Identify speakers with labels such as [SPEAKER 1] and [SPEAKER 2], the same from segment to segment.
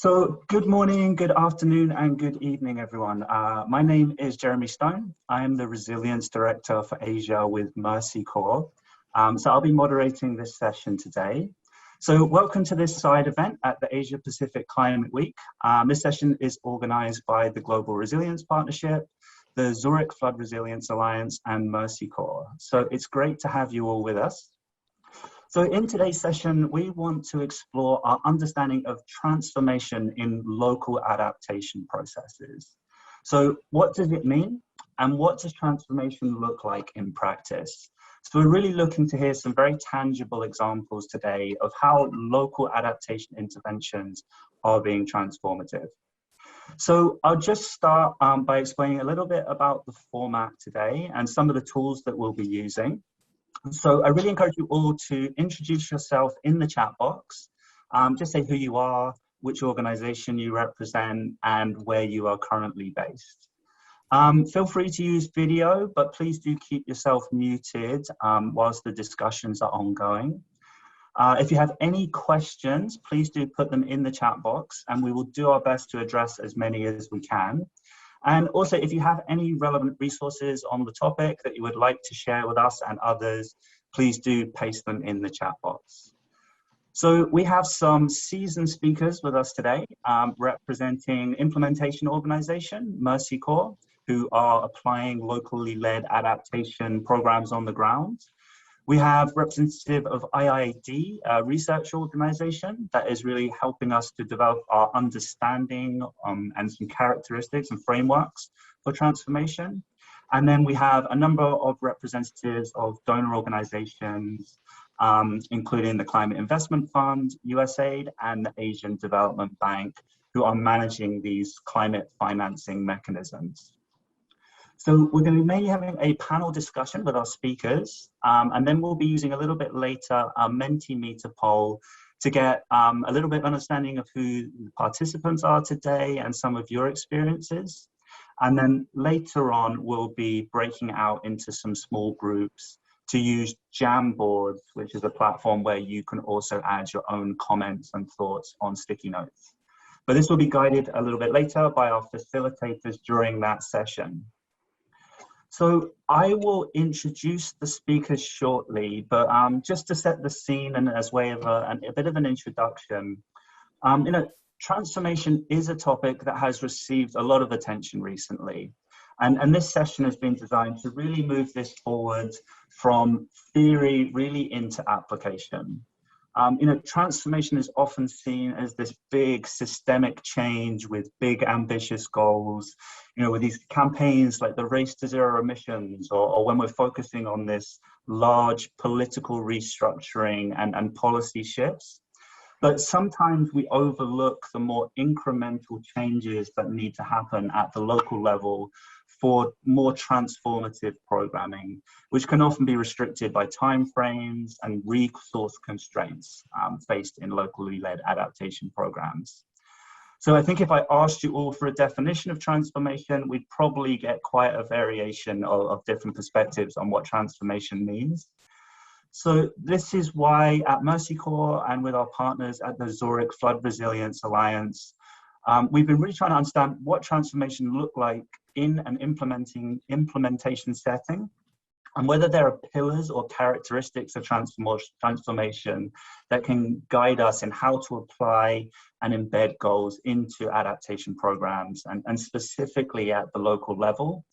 [SPEAKER 1] So good morning, good afternoon, and good evening, everyone. My name is Jeremy Stone. I am the Resilience Director for Asia with Mercy Corps. So I'll be moderating this session today. So welcome to this side event at the Asia Pacific Climate Week. This session is organized by the Global Resilience Partnership, the Zurich Flood Resilience Alliance, and Mercy Corps. So it's great to have you all with us. So in today's session, we want to explore our understanding of transformation in local adaptation processes. So what does it mean? And what does transformation look like in practice? So we're really looking to hear some very tangible examples today of how local adaptation interventions are being transformative. So I'll just start by explaining a little bit about the format today and some of the tools that we'll be using. So I really encourage you all to introduce yourself in the chat box. Just say who you are, which organization you represent, and where you are currently based. Feel free to use video, but please do keep yourself muted whilst the discussions are ongoing. If you have any questions, please do put them in the chat box, and we will do our best to address as many as we can. And also, if you have any relevant resources on the topic that you would like to share with us and others, please do paste them in the chat box. So we have some seasoned speakers with us today, representing implementation organization, Mercy Corps, who are applying locally led adaptation programs on the ground. We have representative of IIED, a research organization that is really helping us to develop our understanding and some characteristics and frameworks for transformation. And then we have a number of representatives of donor organizations, including the Climate Investment Fund, USAID, and the Asian Development Bank, who are managing these climate financing mechanisms. So we're going to be mainly having a panel discussion with our speakers, and then we'll be using a little bit later a Mentimeter poll to get a little bit of understanding of who the participants are today and some of your experiences. And then later on, we'll be breaking out into some small groups to use Jamboards, which is a platform where you can also add your own comments and thoughts on sticky notes. But this will be guided a little bit later by our facilitators during that session. So I will introduce the speakers shortly, but just to set the scene and as way of a bit of an introduction, transformation is a topic that has received a lot of attention recently. And this session has been designed to really move this forward from theory really into application. Transformation is often seen as this big systemic change with big ambitious goals, with these campaigns like the Race to Zero Emissions, or when we're focusing on this large political restructuring and policy shifts. But sometimes we overlook the more incremental changes that need to happen at the local level for more transformative programming, which can often be restricted by timeframes and resource constraints faced in locally led adaptation programs. So I think if I asked you all for a definition of transformation, we'd probably get quite a variation of different perspectives on what transformation means. So this is why at Mercy Corps and with our partners at the Zurich Flood Resilience Alliance, we've been really trying to understand what transformation look like in an implementation setting, and whether there are pillars or characteristics of transformation that can guide us in how to apply and embed goals into adaptation programs, and specifically at the local level.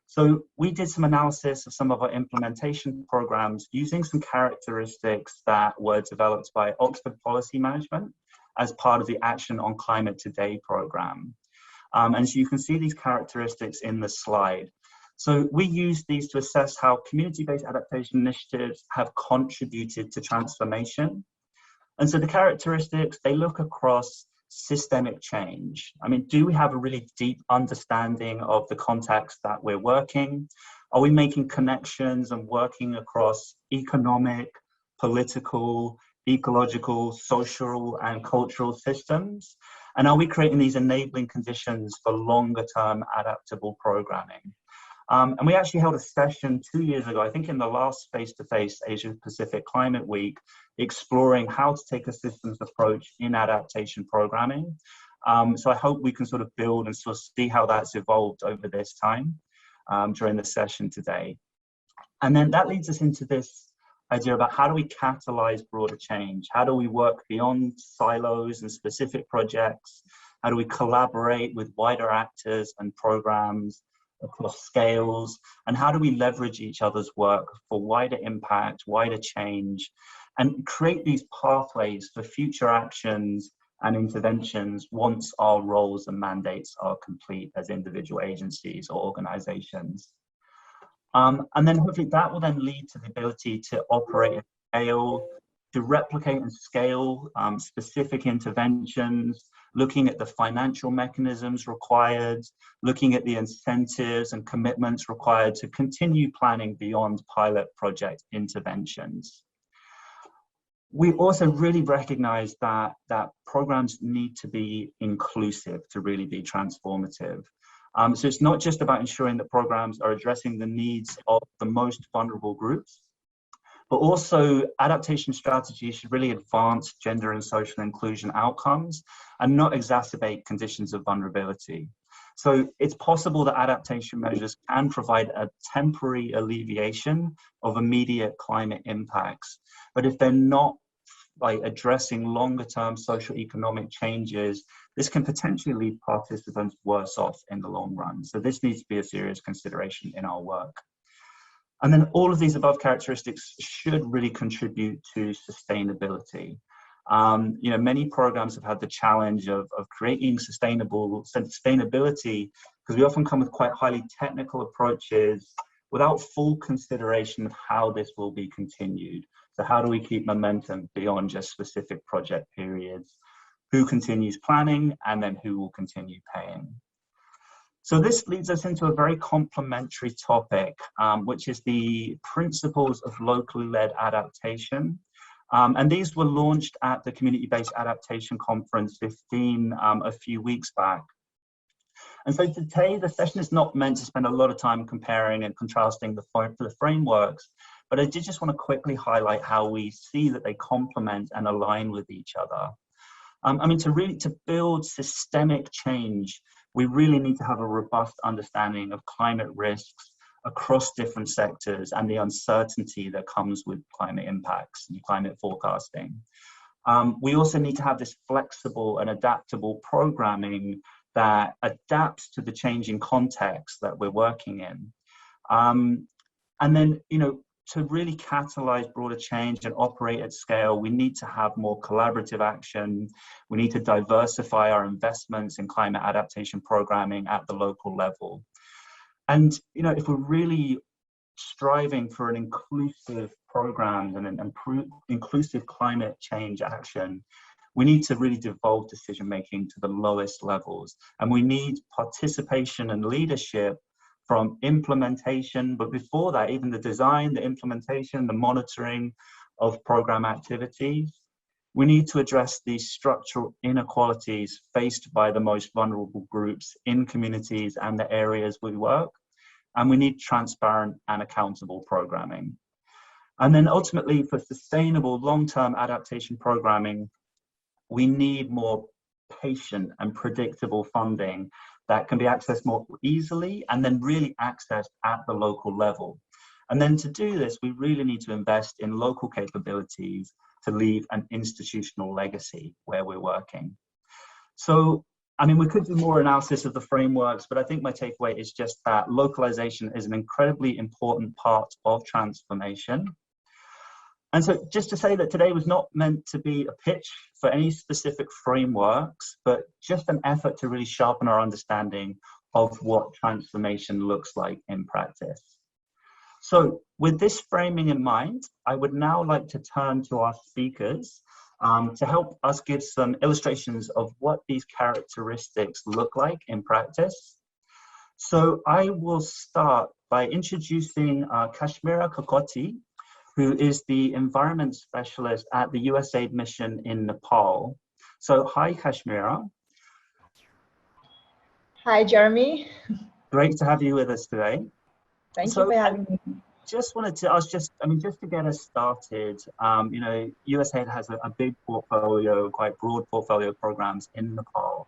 [SPEAKER 1] So we did some analysis of some of our implementation programs using some characteristics that were developed by Oxford Policy Management as part of the Action on Climate Today program. And so you can see these characteristics in the slide. So we use these to assess how community-based adaptation initiatives have contributed to transformation. And so the characteristics, they look across systemic change. I mean, do we have a really deep understanding of the context that we're working? Are we making connections and working across economic, political, ecological, social, and cultural systems? And are we creating these enabling conditions for longer term adaptable programming? And we actually held a session 2 years ago, I think in the last face-to-face Asia Pacific Climate Week, exploring how to take a systems approach in adaptation programming. So I hope we can sort of build and sort of see how that's evolved over this time during the session today. And then that leads us into this idea about how do we catalyze broader change? How do we work beyond silos and specific projects? How do we collaborate with wider actors and programs across scales? And how do we leverage each other's work for wider impact, wider change, and create these pathways for future actions and interventions once our roles and mandates are complete as individual agencies or organizations? And then hopefully that will then lead to the ability to operate at scale, to replicate and scale specific interventions, looking at the financial mechanisms required, looking at the incentives and commitments required to continue planning beyond pilot project interventions. We also really recognize that programs need to be inclusive to really be transformative. So it's not just about ensuring that programs are addressing the needs of the most vulnerable groups, but also adaptation strategies should really advance gender and social inclusion outcomes and not exacerbate conditions of vulnerability. So it's possible that adaptation measures can provide a temporary alleviation of immediate climate impacts, but if they're not addressing longer term social economic changes, this can potentially leave participants worse off in the long run. So this needs to be a serious consideration in our work. And then all of these above characteristics should really contribute to sustainability. Many programs have had the challenge of creating sustainability because we often come with quite highly technical approaches without full consideration of how this will be continued. So how do we keep momentum beyond just specific project periods? Who continues planning, and then who will continue paying? So this leads us into a very complementary topic, which is the principles of locally led adaptation. And these were launched at the Community-Based Adaptation Conference 15 a few weeks back. And so today, the session is not meant to spend a lot of time comparing and contrasting the frameworks, but I did just want to quickly highlight how we see that they complement and align with each other. To build systemic change, we really need to have a robust understanding of climate risks across different sectors and the uncertainty that comes with climate impacts and climate forecasting. We also need to have this flexible and adaptable programming that adapts to the changing context that we're working in. To really catalyze broader change and operate at scale, we need to have more collaborative action. We need to diversify our investments in climate adaptation programming at the local level. And, if we're really striving for an inclusive program and an inclusive climate change action, we need to really devolve decision-making to the lowest levels. And we need participation and leadership from implementation, but before that, even the design, the implementation, the monitoring of program activities. We need to address these structural inequalities faced by the most vulnerable groups in communities and the areas we work. And we need transparent and accountable programming. And then ultimately, for sustainable long-term adaptation programming, we need more patient and predictable funding that can be accessed more easily and then really accessed at the local level. And then to do this, we really need to invest in local capabilities to leave an institutional legacy where we're working. So, we could do more analysis of the frameworks, but I think my takeaway is just that localization is an incredibly important part of transformation. And so just to say that today was not meant to be a pitch for any specific frameworks, but just an effort to really sharpen our understanding of what transformation looks like in practice. So with this framing in mind, I would now like to turn to our speakers to help us give some illustrations of what these characteristics look like in practice. So I will start by introducing Kashmira Kokoti, who is the environment specialist at the USAID mission in Nepal. So hi, Kashmira.
[SPEAKER 2] Hi, Jeremy.
[SPEAKER 1] Great to have you with us today.
[SPEAKER 2] Thank you for having me.
[SPEAKER 1] Just wanted to, I mean, just to get us started, you know, USAID has a big portfolio, quite broad portfolio of programs in Nepal.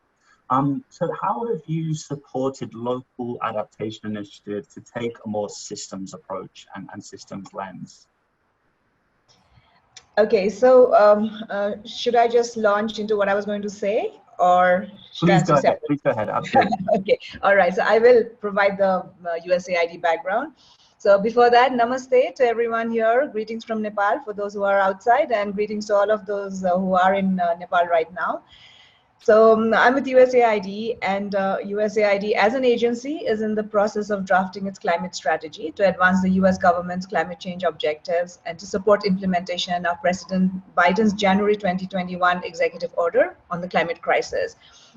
[SPEAKER 1] So how have you supported local adaptation initiatives to take a more systems approach and systems lens?
[SPEAKER 2] Okay, so should I just launch into what I was going to say, or should I answer separately?
[SPEAKER 1] Please go ahead, absolutely.
[SPEAKER 2] Okay, all right, so I will provide the USAID background. So before that, namaste to everyone here. Greetings from Nepal for those who are outside, and greetings to all of those who are in Nepal right now. So I'm with USAID, and USAID as an agency is in the process of drafting its climate strategy to advance the US government's climate change objectives and to support implementation of President Biden's January 2021 executive order on the climate crisis.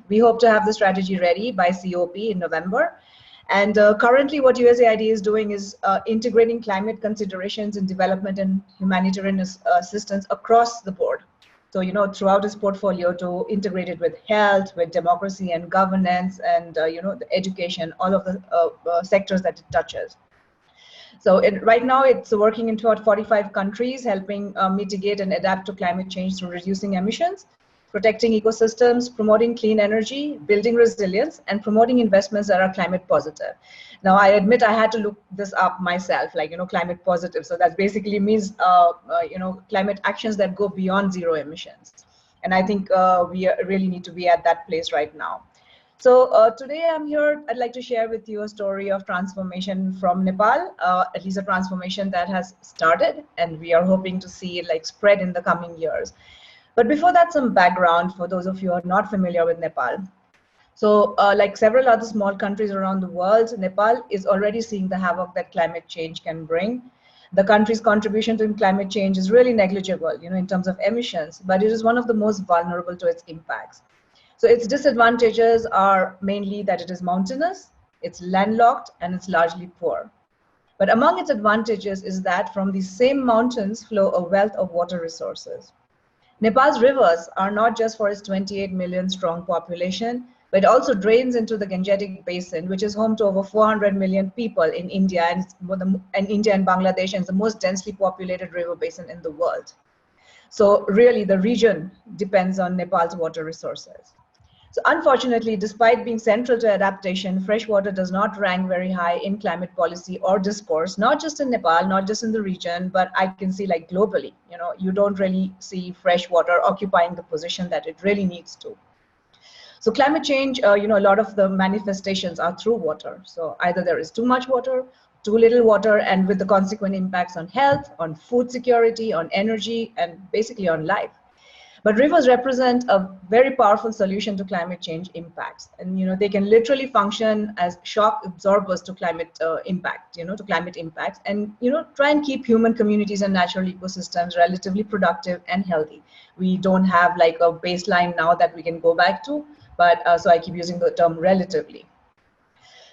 [SPEAKER 2] We hope to have the strategy ready by COP in November. And currently what USAID is doing is integrating climate considerations in development and humanitarian assistance across the board. So, you know, throughout its portfolio to integrate it with health, with democracy and governance and, you know, the education, all of the sectors that it touches. So right now it's working in about 45 countries, helping mitigate and adapt to climate change through reducing emissions, protecting ecosystems, promoting clean energy, building resilience, and promoting investments that are climate positive. Now, I admit I had to look this up myself, like, you know, climate positive. So that basically means, you know, climate actions that go beyond zero emissions. And I think we really need to be at that place right now. So today I'm here, I'd like to share with you a story of transformation from Nepal, at least a transformation that has started, and we are hoping to see it like spread in the coming years. But before that, some background for those of you who are not familiar with Nepal. So like several other small countries around the world, Nepal is already seeing the havoc that climate change can bring. The country's contribution to climate change is really negligible, you know, in terms of emissions, but it is one of the most vulnerable to its impacts. So its disadvantages are mainly that it is mountainous, it's landlocked, and it's largely poor. But among its advantages is that from these same mountains flow a wealth of water resources. Nepal's rivers are not just for its 28 million strong population, but it also drains into the Gangetic Basin, which is home to over 400 million people in India, and India and Bangladesh, and the most densely populated river basin in the world. So really the region depends on Nepal's water resources. So unfortunately, despite being central to adaptation, fresh water does not rank very high in climate policy or discourse, not just in Nepal, not just in the region, but I can see like globally, you know, you don't really see fresh water occupying the position that it really needs to. So climate change, you know, a lot of the manifestations are through water. So either there is too much water, too little water, and with the consequent impacts on health, on food security, on energy, and basically on life. But rivers represent a very powerful solution to climate change impacts. And, you know, they can literally function as shock absorbers to climate impact, you know, to climate impacts, and, you know, try and keep human communities and natural ecosystems relatively productive and healthy. We don't have like a baseline now that we can go back to, but so I keep using the term relatively.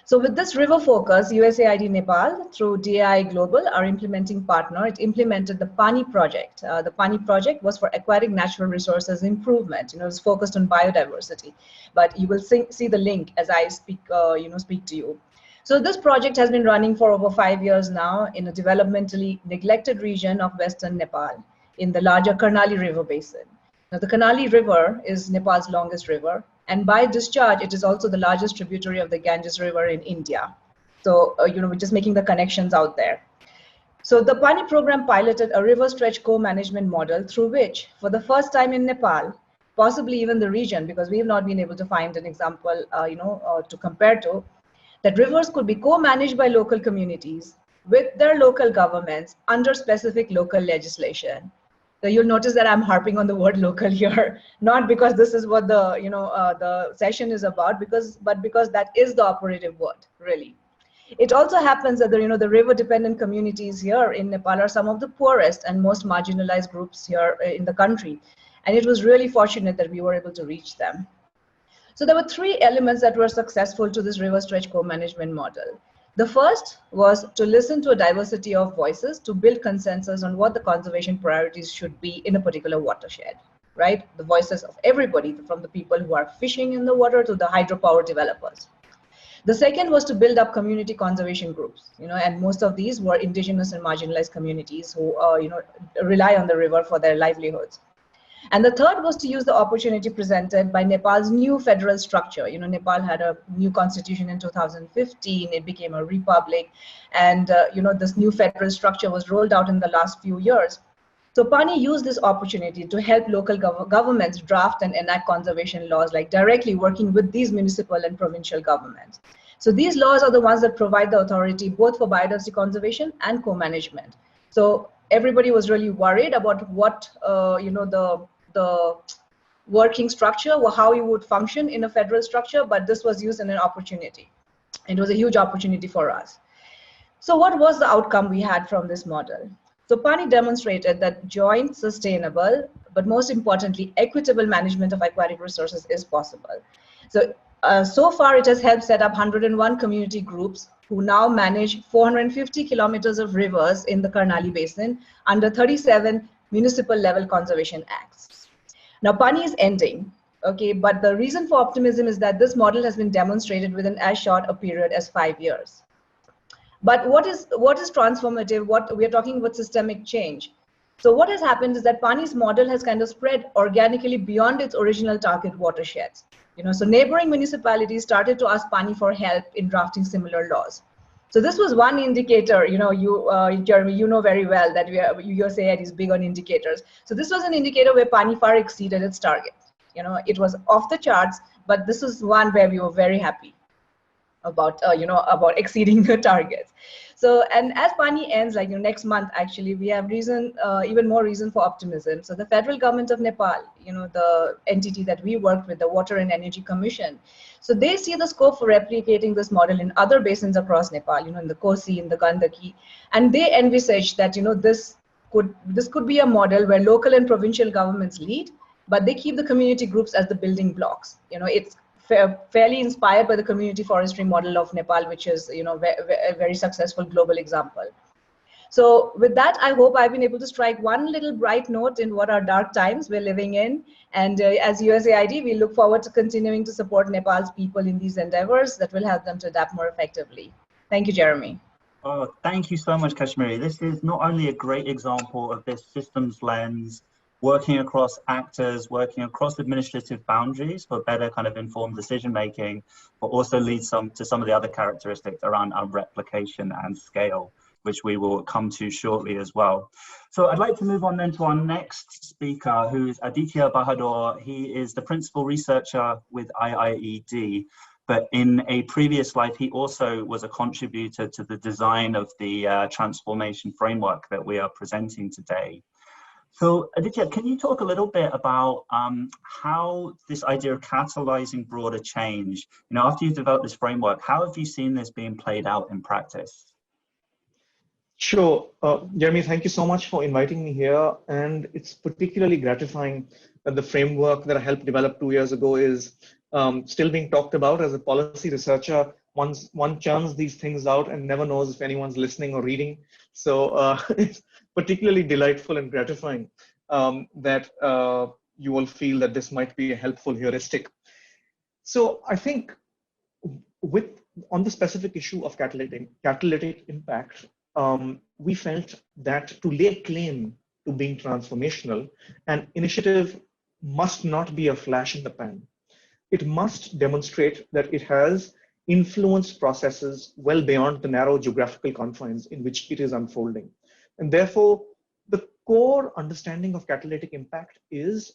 [SPEAKER 2] So with this river focus, USAID Nepal through DAI Global, our implementing partner, it implemented the Pani project. The Pani project was for aquatic natural resources improvement. You know, it's focused on biodiversity, but you will see the link as I speak, you know, speak to you. So this project has been running for over 5 years now in a developmentally neglected region of Western Nepal in the larger Karnali River basin. Now, the Karnali River is Nepal's longest river, and by discharge, it is also the largest tributary of the Ganges River in India. So, you know, we're just making the connections out there. So the Pani program piloted a river stretch co-management model through which, for the first time in Nepal, possibly even the region, because we have not been able to find an example, you know, to compare to, that rivers could be co-managed by local communities with their local governments under specific local legislation. So you'll notice that I'm harping on the word local here, not because this is what the, you know, the session is about, but because that is the operative word, really. It also happens that the, you know, the river-dependent communities here in Nepal are some of the poorest and most marginalized groups here in the country. And it was really fortunate that we were able to reach them. So there were 3 elements that were successful to this river stretch co-management model. The first was to listen to a diversity of voices to build consensus on what the conservation priorities should be in a particular watershed, right? The voices of everybody, from the people who are fishing in the water to the hydropower developers. The second was to build up community conservation groups, and most of these were indigenous and marginalized communities who, rely on the river for their livelihoods. And the third was to use the opportunity presented by Nepal's new federal structure. Nepal had a new constitution in 2015. It became a republic. And, this new federal structure was rolled out in the last few years. So Pani used this opportunity to help local governments draft and enact conservation laws, like directly working with these municipal and provincial governments. So these laws are the ones that provide the authority both for biodiversity conservation and co-management. So everybody was really worried about what, the working structure, or how you would function in a federal structure, but this was used in an opportunity. It was a huge opportunity for us. So what was the outcome we had from this model? So Pani demonstrated that joint, sustainable, but most importantly, equitable management of aquatic resources is possible. So far it has helped set up 101 community groups who now manage 450 kilometers of rivers in the Karnali Basin under 37 municipal level conservation acts. Now, Pani is ending, okay, but the reason for optimism is that this model has been demonstrated within as short a period as 5 years. But what is transformative? What we are talking about systemic change. So what has happened is that Pani's model has kind of spread organically beyond its original target watersheds. So neighboring municipalities started to ask Pani for help in drafting similar laws. So this was one indicator, Jeremy, you know very well that USAID is big on indicators. So this was an indicator where Pani far exceeded its target. It was off the charts, but this is one where we were very happy about, about exceeding the targets. So, and as Pani ends, like next month, actually, we have even more reason for optimism. So the federal government of Nepal, the entity that we worked with, the Water and Energy Commission, so they see the scope for replicating this model in other basins across Nepal, in the Kosi, in the Gandaki, and they envisage that, this could be a model where local and provincial governments lead, but they keep the community groups as the building blocks. It's fairly inspired by the community forestry model of Nepal, which is a very successful global example. So with that, I hope I've been able to strike one little bright note in what are dark times we're living in. And as USAID, we look forward to continuing to support Nepal's people in these endeavors that will help them to adapt more effectively. Thank you, Jeremy.
[SPEAKER 1] Oh, thank you so much, Kashmiri. This is not only a great example of this systems lens, working across actors, working across administrative boundaries for better kind of informed decision making, but also leads to some of the other characteristics around our replication and scale, which we will come to shortly as well. So I'd like to move on then to our next speaker, who is Aditya Bahadur. He is the principal researcher with IIED, but in a previous slide, he also was a contributor to the design of the transformation framework that we are presenting today. So Aditya, can you talk a little bit about how this idea of catalyzing broader change, after you've developed this framework, how have you seen this being played out in practice?
[SPEAKER 3] Sure. Jeremy, thank you so much for inviting me here. And it's particularly gratifying that the framework that I helped develop 2 years ago is still being talked about. As a policy researcher, one churns these things out and never knows if anyone's listening or reading. So it's particularly delightful and gratifying that you all feel that this might be a helpful heuristic. So I think on the specific issue of catalytic impact, we felt that to lay claim to being transformational, an initiative must not be a flash in the pan. It must demonstrate that it has influenced processes well beyond the narrow geographical confines in which it is unfolding. And therefore, the core understanding of catalytic impact is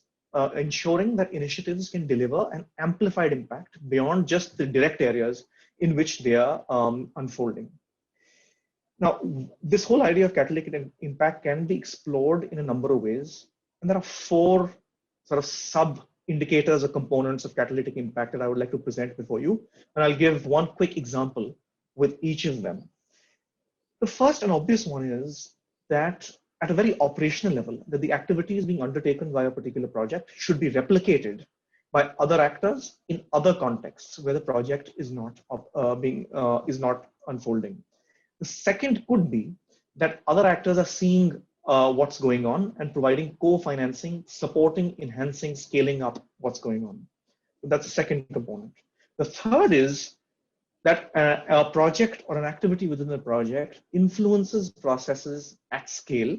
[SPEAKER 3] ensuring that initiatives can deliver an amplified impact beyond just the direct areas in which they are unfolding. Now, this whole idea of catalytic impact can be explored in a number of ways. And there are 4 sort of sub-indicators or components of catalytic impact that I would like to present before you. And I'll give one quick example with each of them. The first and obvious one is that at a very operational level, that the activities being undertaken by a particular project should be replicated by other actors in other contexts where the project is not unfolding. The second could be that other actors are seeing what's going on and providing co-financing, supporting, enhancing, scaling up what's going on. That's the second component. The third is that a project or an activity within a project influences processes at scale.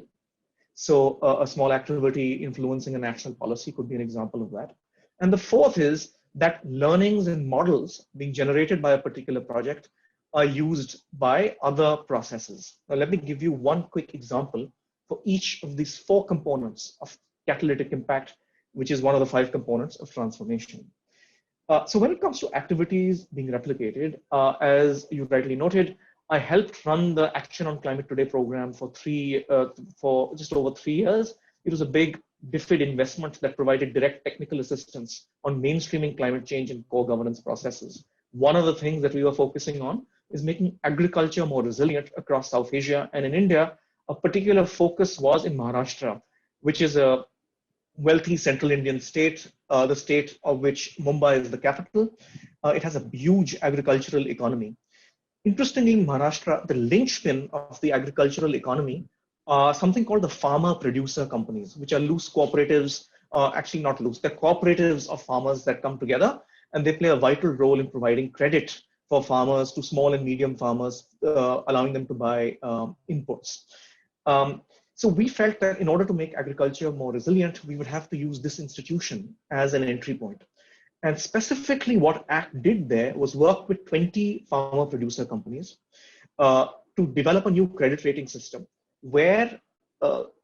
[SPEAKER 3] So a small activity influencing a national policy could be an example of that. And the fourth is that learnings and models being generated by a particular project are used by other processes. Now, let me give you one quick example for each of these four components of catalytic impact, which is one of the five components of transformation. So when it comes to activities being replicated, as you rightly noted, I helped run the Action on Climate Today program for just over 3 years. It was a big DFID investment that provided direct technical assistance on mainstreaming climate change and core governance processes. One of the things that we were focusing on is making agriculture more resilient across South Asia. And in India, a particular focus was in Maharashtra, which is a wealthy central Indian state, the state of which Mumbai is the capital. It has a huge agricultural economy. Interestingly, in Maharashtra, the linchpin of the agricultural economy are something called the farmer-producer companies, which are loose cooperatives, actually not loose, they're cooperatives of farmers that come together, and they play a vital role in providing credit for farmers to small and medium farmers, allowing them to buy inputs. So we felt that in order to make agriculture more resilient, we would have to use this institution as an entry point. And specifically what ACT did there was work with 20 farmer producer companies to develop a new credit rating system where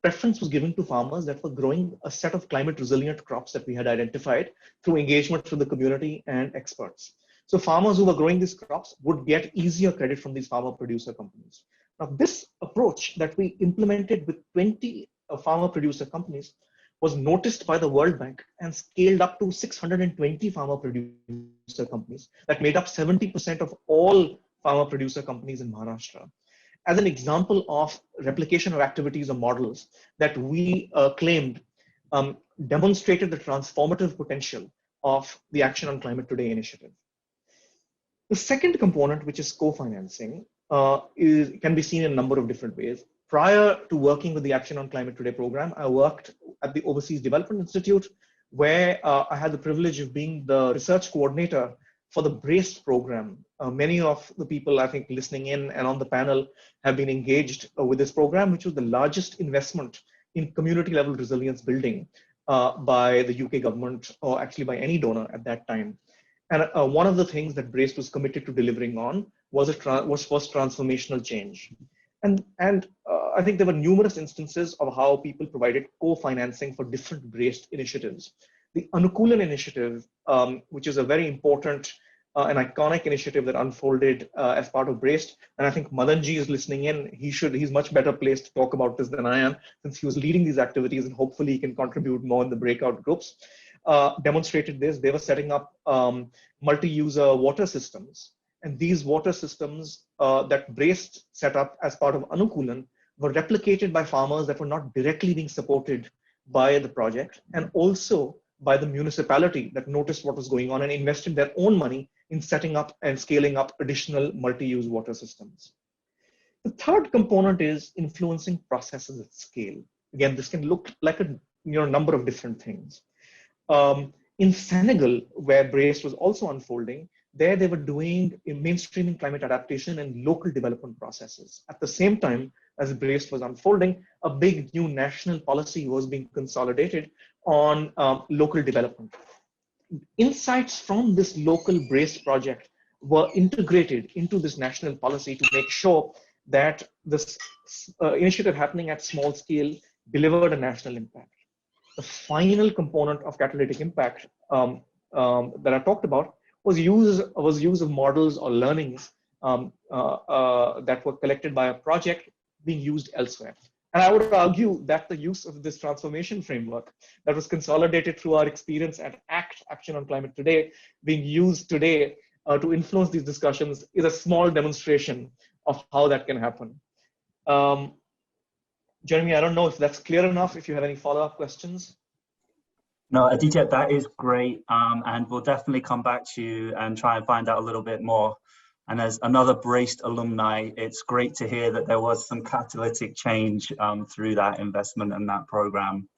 [SPEAKER 3] preference was given to farmers that were growing a set of climate resilient crops that we had identified through engagement with the community and experts. So farmers who were growing these crops would get easier credit from these farmer producer companies. Now, this approach that we implemented with 20 farmer producer companies was noticed by the World Bank and scaled up to 620 farmer producer companies that made up 70% of all farmer producer companies in Maharashtra. As an example of replication of activities or models that we claimed demonstrated the transformative potential of the Action on Climate Today initiative. The second component, which is co-financing, can be seen in a number of different ways. Prior to working with the Action on Climate Today program, I worked at the Overseas Development Institute, where I had the privilege of being the research coordinator for the BRACE program. Many of the people, I think, listening in and on the panel have been engaged with this program, which was the largest investment in community level resilience building by the UK government, or actually by any donor at that time. And one of the things that BRACE was committed to delivering on was transformational change. And I think there were numerous instances of how people provided co-financing for different BRACE initiatives. The Anukulan initiative, which is a very important and iconic initiative that unfolded as part of BRACE. And I think Madanji is listening in. He's much better placed to talk about this than I am, since he was leading these activities, and hopefully he can contribute more in the breakout groups. Demonstrated this. They were setting up multi-user water systems. And these water systems that BRACE set up as part of Anukulan were replicated by farmers that were not directly being supported by the project, and also by the municipality that noticed what was going on and invested their own money in setting up and scaling up additional multi-use water systems. The third component is influencing processes at scale. Again, this can look like a number of different things. In Senegal, where BRACE was also unfolding, there they were doing mainstreaming climate adaptation and local development processes. At the same time as BRACE was unfolding, a big new national policy was being consolidated on local development. Insights from this local BRACE project were integrated into this national policy to make sure that this initiative happening at small scale delivered a national impact. The final component of catalytic impact that I talked about was use of models or learnings that were collected by a project being used elsewhere. And I would argue that the use of this transformation framework that was consolidated through our experience at ACT, Action on Climate Today, being used today to influence these discussions is a small demonstration of how that can happen. Jeremy, I don't know if that's clear enough, if you have any follow-up questions.
[SPEAKER 1] No, Aditya, that is great. And we'll definitely come back to you and try and find out a little bit more. And as another BRACE alumni, it's great to hear that there was some catalytic change through that investment and that program.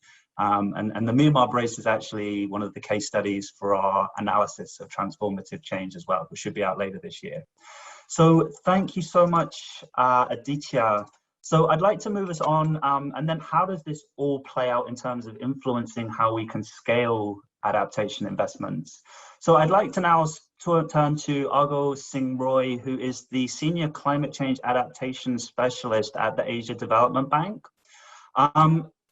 [SPEAKER 1] And the Myanmar brace is actually one of the case studies for our analysis of transformative change as well, which should be out later this year. So thank you so much, Aditya. So I'd like to move us on, and then how does this all play out in terms of influencing how we can scale adaptation investments? So I'd like to now turn to Argo Singh Roy, who is the Senior Climate Change Adaptation Specialist at the Asia Development Bank.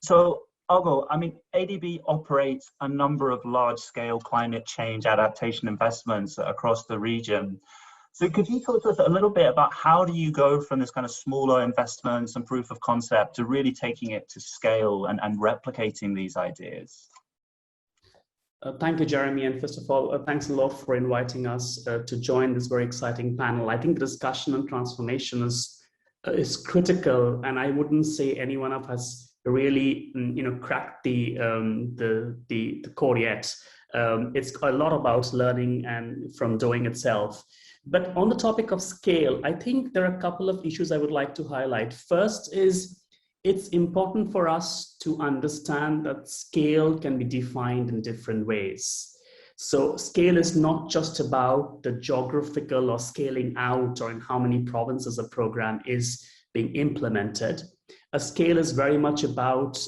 [SPEAKER 1] So Argo, I mean, ADB operates a number of large-scale climate change adaptation investments across the region. So could you talk to us a little bit about how do you go from this kind of smaller investments and proof of concept to really taking it to scale and replicating these ideas?
[SPEAKER 4] Thank you, Jeremy. And first of all, thanks a lot for inviting us to join this very exciting panel. I think the discussion on transformation is critical, and I wouldn't say any one of us really, cracked the code yet. It's a lot about learning and from doing itself. But on the topic of scale, I think there are a couple of issues I would like to highlight. First is it's important for us to understand that scale can be defined in different ways. So scale is not just about the geographical or scaling out or in how many provinces a program is being implemented. A scale is very much about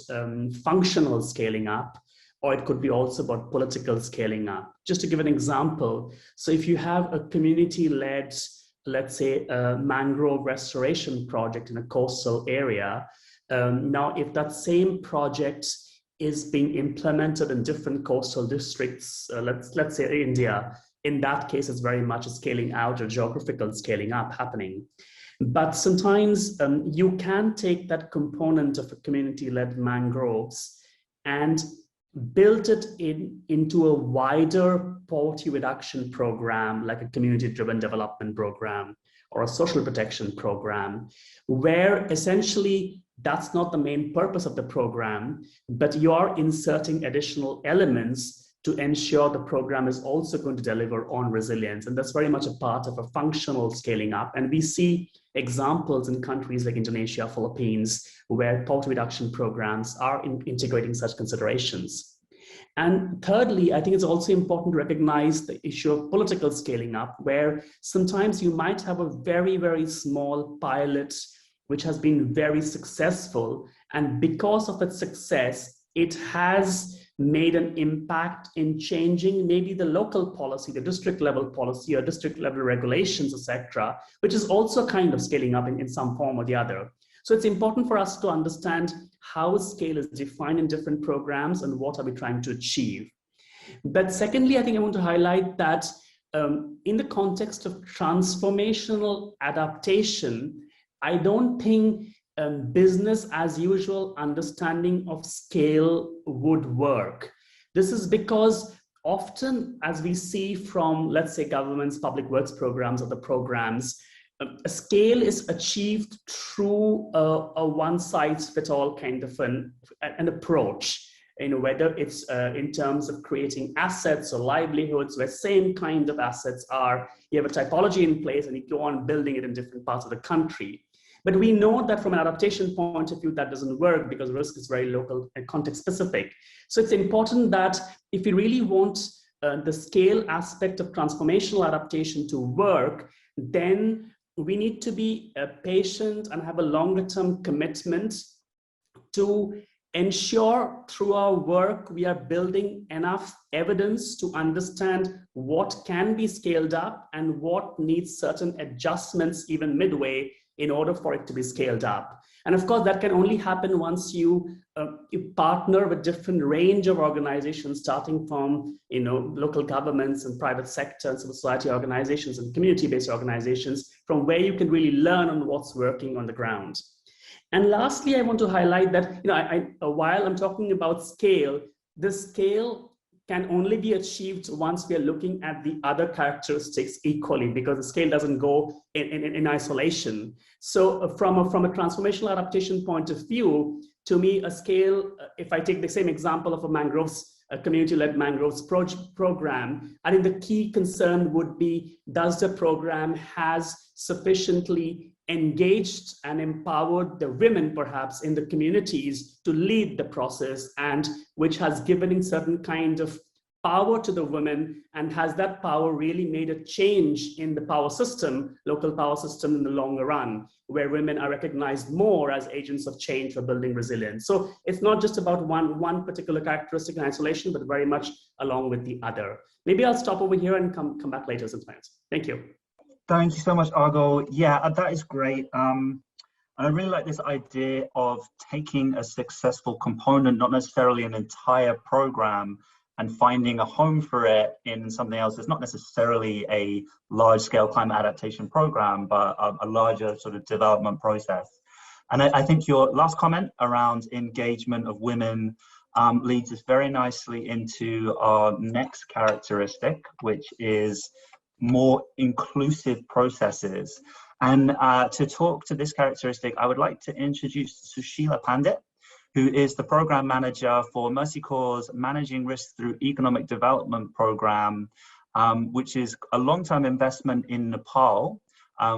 [SPEAKER 4] functional scaling up, or it could be also about political scaling up. Just to give an example, so if you have a community-led, let's say, a mangrove restoration project in a coastal area, now if that same project is being implemented in different coastal districts, let's say India, in that case, it's very much a scaling out or geographical scaling up happening. But sometimes you can take that component of a community-led mangroves and build it into a wider poverty reduction program, like a community-driven development program or a social protection program, where essentially that's not the main purpose of the program, but you are inserting additional elements to ensure the program is also going to deliver on resilience. And that's very much a part of a functional scaling up. And we see examples in countries like Indonesia, Philippines, where poverty reduction programs are integrating such considerations. And thirdly, I think it's also important to recognize the issue of political scaling up, where sometimes you might have a very, very small pilot which has been very successful. And because of its success, it has made an impact in changing maybe the local policy, the district level policy or district level regulations, etc., which is also kind of scaling up in some form or the other. So it's important for us to understand how scale is defined in different programs and what are we trying to achieve. But secondly, I think I want to highlight that in the context of transformational adaptation, I don't think business as usual understanding of scale would work. This is because often, as we see from, let's say, government's public works programs or the programs, a scale is achieved through a one-size-fits-all kind of an approach. Whether it's in terms of creating assets or livelihoods, where same kind of assets are, you have a typology in place and you go on building it in different parts of the country. But we know that from an adaptation point of view, that doesn't work because risk is very local and context specific. So it's important that if we really want the scale aspect of transformational adaptation to work, then we need to be patient and have a longer term commitment to ensure through our work we are building enough evidence to understand what can be scaled up and what needs certain adjustments even midway in order for it to be scaled up. And of course, that can only happen once you partner with different range of organizations, starting from local governments and private sector and civil society organizations and community-based organizations, from where you can really learn on what's working on the ground. And lastly, I want to highlight that while I'm talking about scale, the scale can only be achieved once we are looking at the other characteristics equally, because the scale doesn't go in isolation. So from a transformational adaptation point of view, to me, a scale, if I take the same example of a community-led mangroves program, I think the key concern would be, does the program has sufficiently engaged and empowered the women perhaps in the communities to lead the process, and which has given in certain kind of power to the women, and has that power really made a change in the power system, local power system in the longer run, where women are recognized more as agents of change for building resilience. So it's not just about one particular characteristic in isolation, but very much along with the other. Maybe I'll stop over here and come back later sometimes. Thank you.
[SPEAKER 1] Thank you so much, Argo. Yeah, that is great. And I really like this idea of taking a successful component, not necessarily an entire program, and finding a home for it in something else. It's not necessarily a large-scale climate adaptation program, but a larger sort of development process. And I think your last comment around engagement of women leads us very nicely into our next characteristic, which is more inclusive processes. And to talk to this characteristic, I would like to introduce Sushila Pandit, who is the program manager for Mercy Corps' Managing Risk Through Economic Development program, which is a long-term investment in Nepal,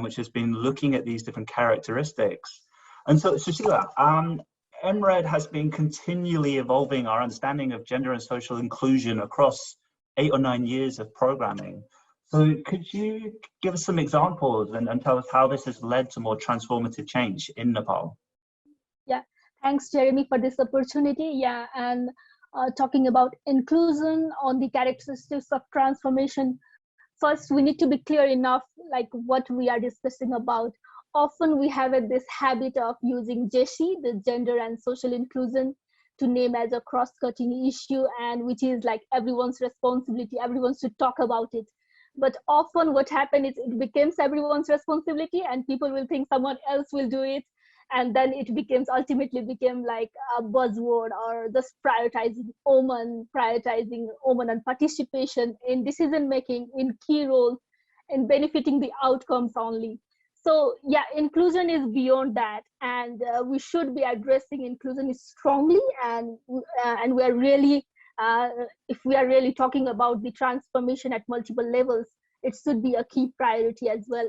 [SPEAKER 1] which has been looking at these different characteristics. And so, Sushila, MRED has been continually evolving our understanding of gender and social inclusion across 8 or 9 years of programming. So could you give us some examples and tell us how this has led to more transformative change in Nepal?
[SPEAKER 5] Yeah, thanks, Jeremy, for this opportunity. Yeah, and talking about inclusion on the characteristics of transformation, first we need to be clear enough like what we are discussing about. Often we have this habit of using GESI, the gender and social inclusion, to name as a cross-cutting issue, and which is like everyone's responsibility, everyone should talk about it. But often what happens is it becomes everyone's responsibility and people will think someone else will do it. And then it ultimately became like a buzzword, or just prioritizing women and participation in decision-making, in key roles, and benefiting the outcomes only. So yeah, inclusion is beyond that, and we should be addressing inclusion strongly, and we are really, if we are really talking about the transformation at multiple levels, it should be a key priority as well,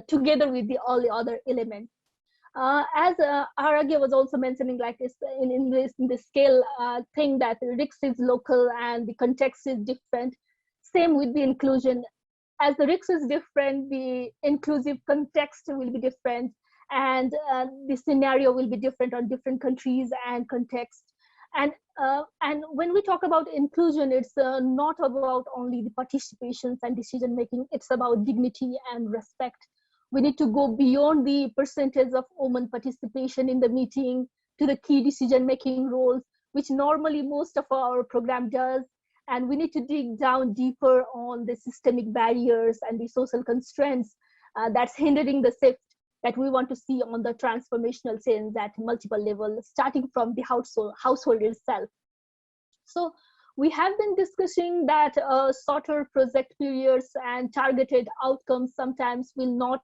[SPEAKER 5] together with all the other elements. As Aragya was also mentioning, like this in this scale thing, that the risk is local and the context is different. Same with the inclusion. As the risk is different, the inclusive context will be different, and the scenario will be different on different countries and contexts. And when we talk about inclusion, it's not about only the participations and decision making. It's about dignity and respect. We need to go beyond the percentage of women participation in the meeting to the key decision making roles, which normally most of our program does. And we need to dig down deeper on the systemic barriers and the social constraints that's hindering the shift that we want to see on the transformational change at multiple levels, starting from the household itself. So we have been discussing that shorter project periods and targeted outcomes sometimes will not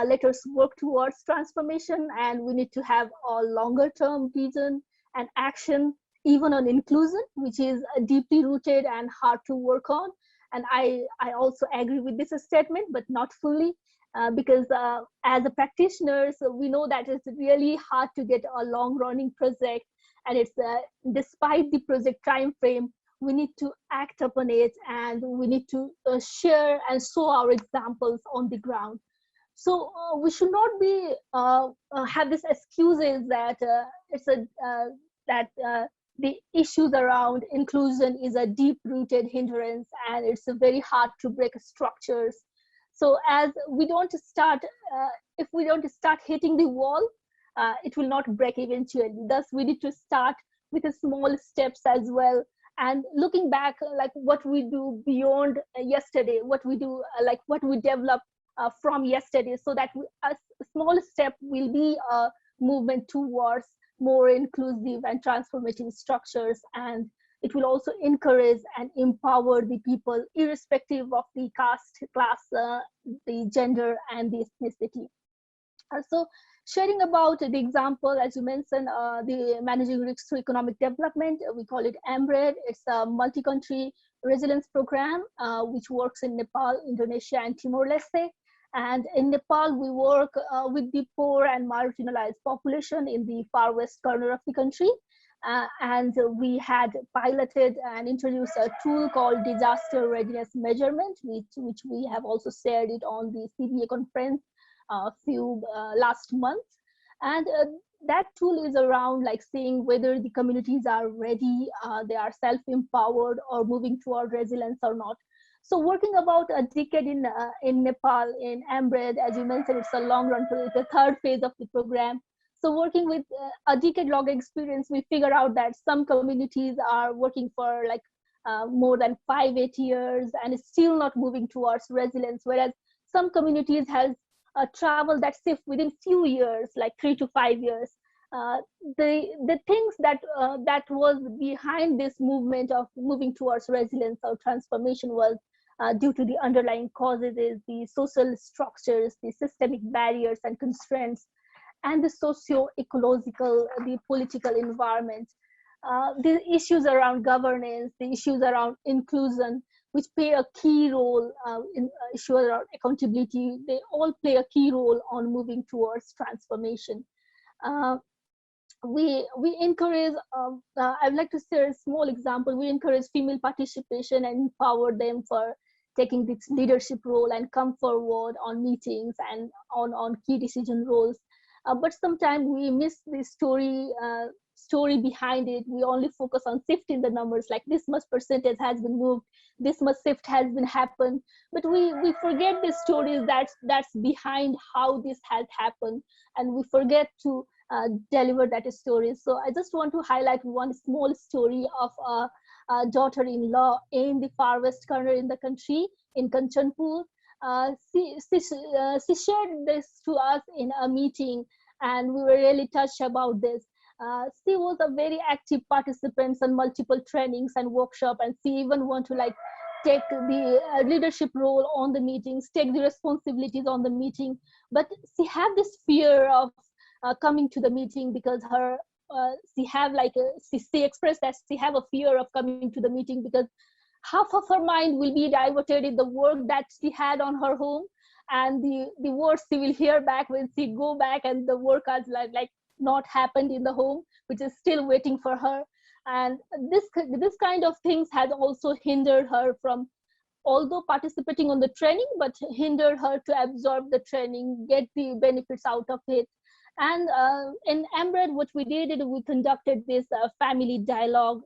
[SPEAKER 5] let us work towards transformation, and we need to have a longer term vision and action, even on inclusion, which is deeply rooted and hard to work on. And I also agree with this statement, but not fully, because as a practitioners, we know that it's really hard to get a long running project, and it's despite the project time frame, we need to act upon it, and we need to share and show our examples on the ground. So we should not be have this excuses that the issues around inclusion is a deep-rooted hindrance, and it's very hard to break structures. So as we don't start, if we don't start hitting the wall, it will not break eventually. Thus, we need to start with the small steps as well. And looking back, like what we do beyond yesterday, what we do, like what we develop from yesterday, so that a small step will be a movement towards more inclusive and transformative structures, and it will also encourage and empower the people irrespective of the caste, class, the gender, and the ethnicity. So sharing about the example, as you mentioned, the Managing Risk Through Economic Development, we call it MRED. It's a multi-country resilience program which works in Nepal, Indonesia, and Timor-Leste. And in Nepal, we work with the poor and marginalized population in the far west corner of the country. And we had piloted and introduced a tool called Disaster Readiness Measurement, which we have also shared it on the CBA conference last month. And that tool is around like seeing whether the communities are ready, they are self-empowered or moving toward resilience or not. So working about a decade in Nepal, in AMBRED, as you mentioned, it's a long run, the third phase of the program. So working with a decade-long experience, we figure out that some communities are working for like more than 5-8 years and is still not moving towards resilience, whereas some communities has travel that shift within few years, like 3 to 5 years. The things that was behind this movement of moving towards resilience or transformation was due to the underlying causes, is the social structures, the systemic barriers and constraints, and the socio-ecological, the political environment, the issues around governance, the issues around inclusion, which play a key role in issues around accountability. They all play a key role on moving towards transformation. We encourage, I'd like to share a small example. We encourage female participation and empower them for taking this leadership role and come forward on meetings and on key decision roles. But sometimes we miss the story behind it. We only focus on shift in the numbers, like this much percentage has been moved, this much shift has been happened, but we forget the stories that's behind how this has happened, and we forget to deliver that story. So I just want to highlight one small story of a daughter-in-law in the far west corner in the country, in Kanchanpur. She shared this to us in a meeting, and we were really touched about this. She was a very active participant in multiple trainings and workshops, and she even want to like take the leadership role on the meetings, take the responsibilities on the meeting. But she had this fear of coming to the meeting because her she expressed that she have a fear of coming to the meeting because half of her mind will be diverted in the work that she had on her home, and the words she will hear back when she go back, and the work has like not happened in the home, which is still waiting for her. And this kind of things has also hindered her from, although participating on the training, but hindered her to absorb the training, get the benefits out of it. And in AMBRED, what we did is we conducted this family dialogue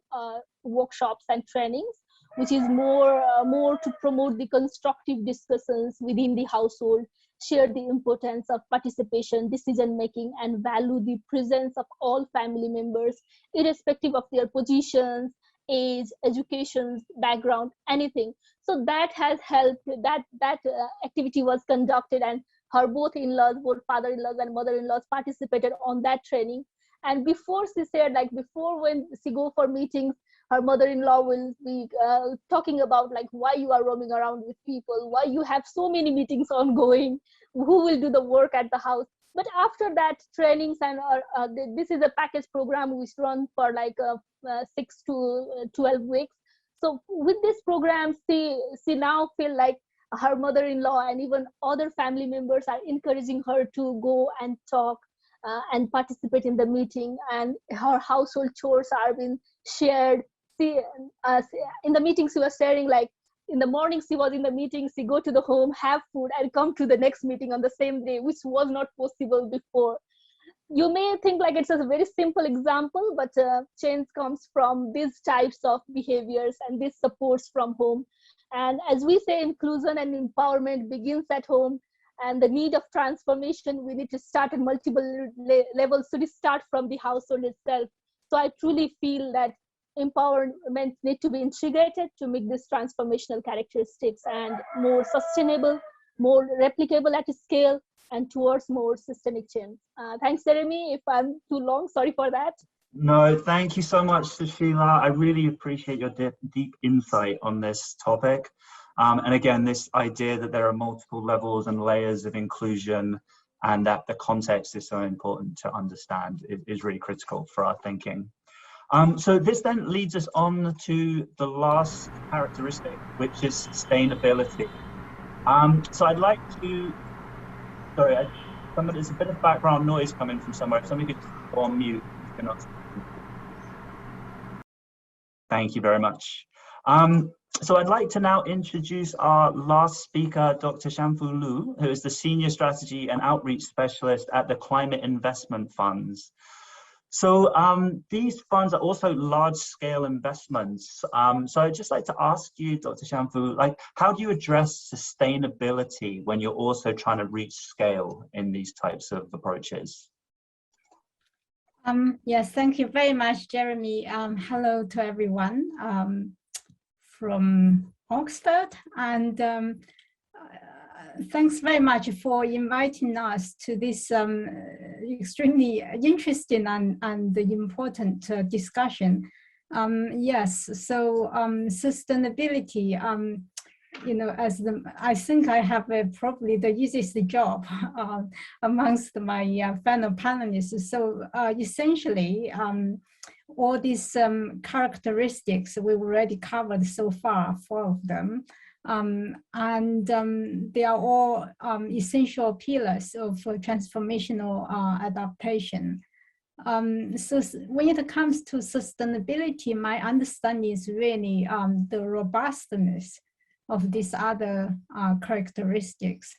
[SPEAKER 5] workshops and trainings, which is more to promote the constructive discussions within the household, share the importance of participation, decision making, and value the presence of all family members, irrespective of their positions, age, education, background, anything. So that has helped. That activity was conducted, and her both in-laws, both father-in-laws and mother-in-laws participated on that training. And before she said, like before when she go for meetings, her mother-in-law will be talking about like why you are roaming around with people, why you have so many meetings ongoing, who will do the work at the house. But after that trainings, and this is a package program which run for like 6 to 12 weeks. So with this program, she now feel like her mother-in-law and even other family members are encouraging her to go and talk and participate in the meeting, and her household chores are being shared. In the meetings she was sharing, like in the morning she was in the meeting, she go to the home, have food, and come to the next meeting on the same day, which was not possible before. You may think like it's a very simple example, but change comes from these types of behaviors and these supports from home. And as we say, inclusion and empowerment begins at home, and the need of transformation, we need to start at multiple levels. So we start from the household itself. So I truly feel that empowerment need to be integrated to make these transformational characteristics and more sustainable, more replicable at scale, and towards more systemic change. Thanks, Jeremy. If I'm too long, sorry for that.
[SPEAKER 1] No, thank you so much, Sushila. I really appreciate your deep insight on this topic. And again, this idea that there are multiple levels and layers of inclusion, and that the context is so important to understand is really critical for our thinking. So this then leads us on to the last characteristic, which is sustainability. So I'd like to Sorry, there's a bit of background noise coming from somewhere. If somebody could just go on mute. Thank you very much. So I'd like to now introduce our last speaker, Dr. Shanfu Lu, who is the Senior Strategy and Outreach Specialist at the Climate Investment Funds. So these funds are also large-scale investments. So I'd just like to ask you, Dr. Shanfu, like, how do you address sustainability when you're also trying to reach scale in these types of approaches?
[SPEAKER 6] Yes, thank you very much, Jeremy. Hello to everyone from Oxford, and thanks very much for inviting us to this extremely interesting and important discussion. Yes, so sustainability, you know, I think I have probably the easiest job amongst my fellow panelists. So essentially, all these characteristics we've already covered so far, 4 of them. They are all essential pillars of transformational adaptation. So when it comes to sustainability, my understanding is really the robustness of these other characteristics.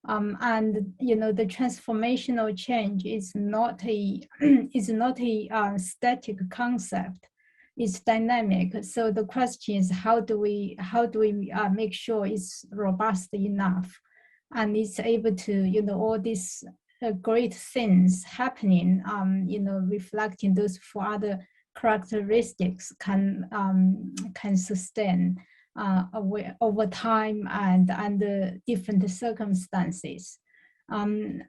[SPEAKER 6] And you know, the transformational change is not a static concept. It's dynamic. So the question is, how do we make sure it's robust enough, and it's able to, you know, all these great things happening, you know, reflecting those 4 other characteristics can sustain over time and under different circumstances.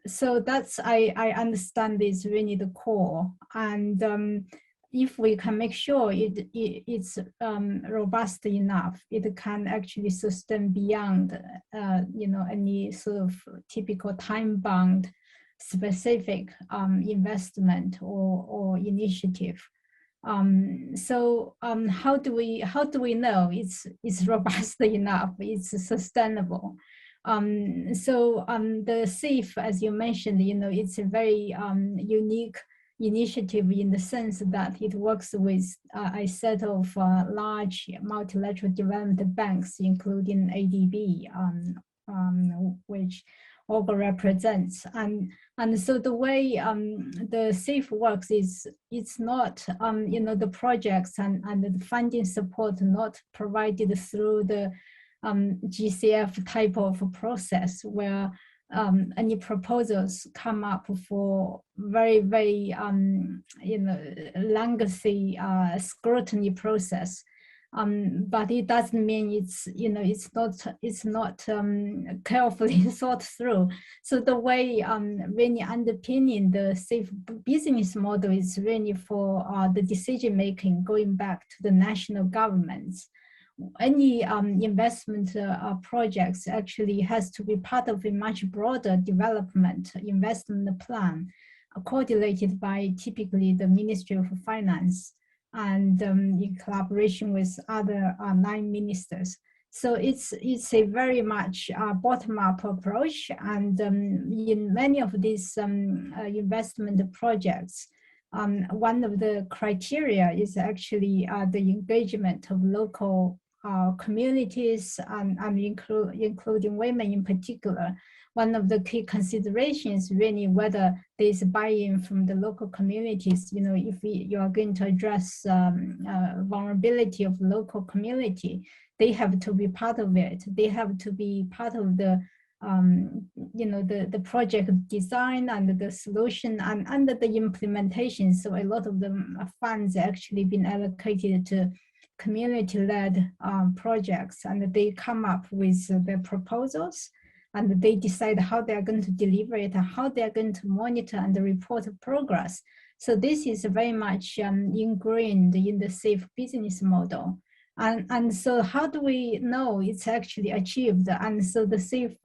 [SPEAKER 6] So that's, I understand, is really the core. And if we can make sure it's robust enough, it can actually sustain beyond, you know, any sort of typical time-bound specific investment or initiative. How do we know it's robust enough, it's sustainable? The SAFE, as you mentioned, you know, it's a very unique initiative in the sense that it works with a set of large multilateral development banks, including ADB, which Olga represents. And so the way the SAFE works is, it's not, you know, the projects and the funding support not provided through the GCF type of process where any proposals come up for very, very, you know, lengthy scrutiny process. But it doesn't mean it's, you know, it's not carefully thought through. So the way really underpinning the SAFE business model is really for the decision making going back to the national governments. Any investment projects actually has to be part of a much broader development investment plan, coordinated by typically the Ministry of Finance, and in collaboration with other 9 ministers. So it's a very much bottom-up approach, and in many of these investment projects, one of the criteria is actually the engagement of local communities and including women in particular. One of the key considerations really whether there is buy-in from the local communities. You know, if you are going to address vulnerability of local community, they have to be part of it. They have to be part of the you know, the project design and the solution and under the implementation. So a lot of the funds actually been allocated to community-led projects, and they come up with their proposals, and they decide how they are going to deliver it, how they are going to monitor and report progress. So this is very much ingrained in the SAFE business model. And so how do we know it's actually achieved? And so the SAFE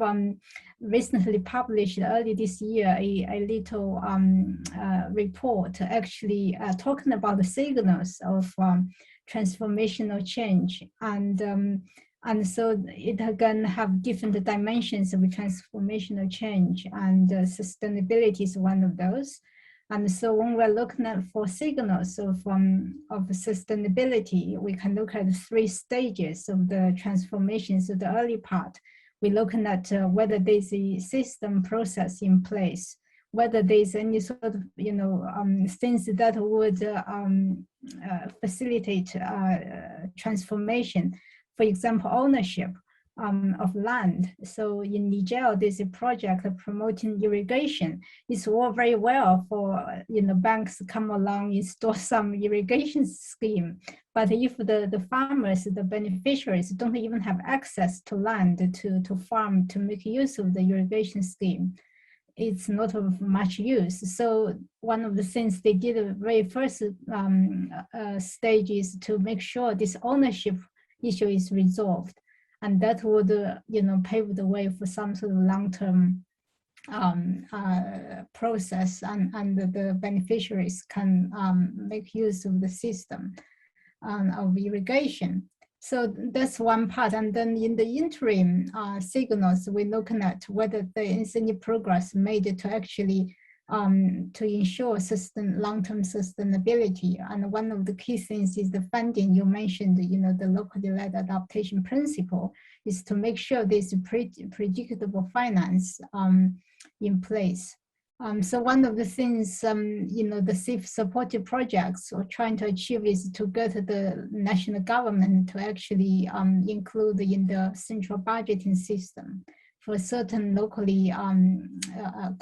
[SPEAKER 6] recently published early this year a little report actually talking about the signals of transformational change. And And so it can have different dimensions of transformational change, and sustainability is one of those. And so when we're looking at for signals of sustainability, we can look at 3 stages of the transformation. So the early part, we're looking at whether there's a system process in place, whether there's any sort of, things that would facilitate transformation. For example, ownership of land. So in Niger, there's a project promoting irrigation. It's all very well for banks come along, install some irrigation scheme. But if the farmers, the beneficiaries, don't even have access to land to farm, to make use of the irrigation scheme, it's not of much use. So one of the things they did the very first stage is to make sure this ownership issue is resolved, and that would pave the way for some sort of long-term process, and the beneficiaries can make use of the system of irrigation. So that's one part. And then in the interim signals, we're looking at whether there is any progress made to actually to ensure long-term sustainability. And one of the key things is the funding. You mentioned, the local level adaptation principle is to make sure there's predictable finance in place. So one of the things, the CIF supported projects are trying to achieve is to get the national government to actually include in the central budgeting system for certain locally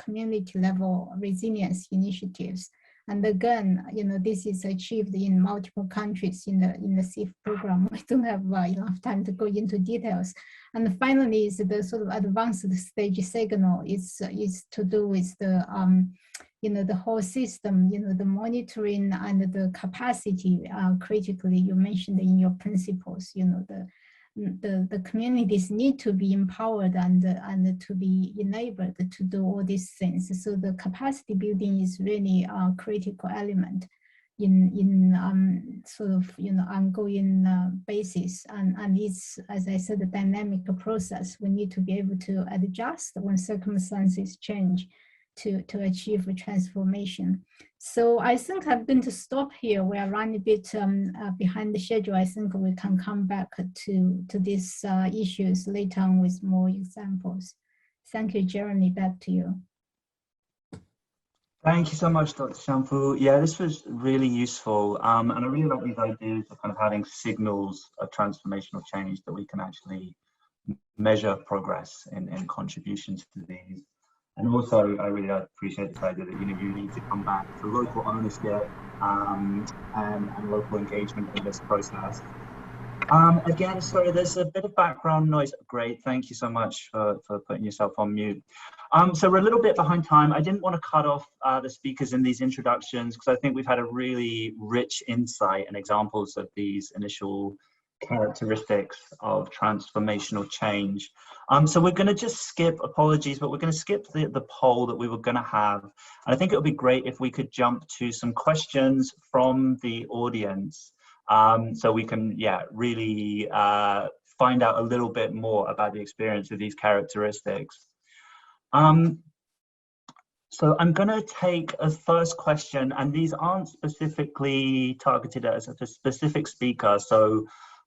[SPEAKER 6] community level resilience initiatives. And again, this is achieved in multiple countries in the CIF program. I don't have enough time to go into details. And finally, is the sort of advanced stage signal is to do with the the whole system, the monitoring and the capacity. Critically, you mentioned in your principles, the communities need to be empowered and to be enabled to do all these things. So the capacity building is really a critical element in sort of ongoing basis, and it's, as I said, a dynamic process. We need to be able to adjust when circumstances change to achieve a transformation. So I think I'm going to stop here. We are running a bit behind the schedule. I think we can come back to these issues later on with more examples. Thank you, Jeremy. Back to you.
[SPEAKER 1] Thank you so much, Dr. Shamfu. Yeah, this was really useful. And I really like these ideas of kind of having signals of transformational change that we can actually measure progress in contributions to these. And also, I really appreciate this idea that you need to come back to local ownership and local engagement in this process. Again, sorry, there's a bit of background noise. Great, thank you so much for putting yourself on mute. So we're a little bit behind time. I didn't want to cut off the speakers in these introductions because I think we've had a really rich insight and examples of these initial characteristics of transformational change. So we're going to just skip, apologies, but we're going to skip the poll that we were going to have. And I think it would be great if we could jump to some questions from the audience. So we can, really find out a little bit more about the experience of these characteristics. So I'm going to take a first question, and these aren't specifically targeted as a specific speaker. So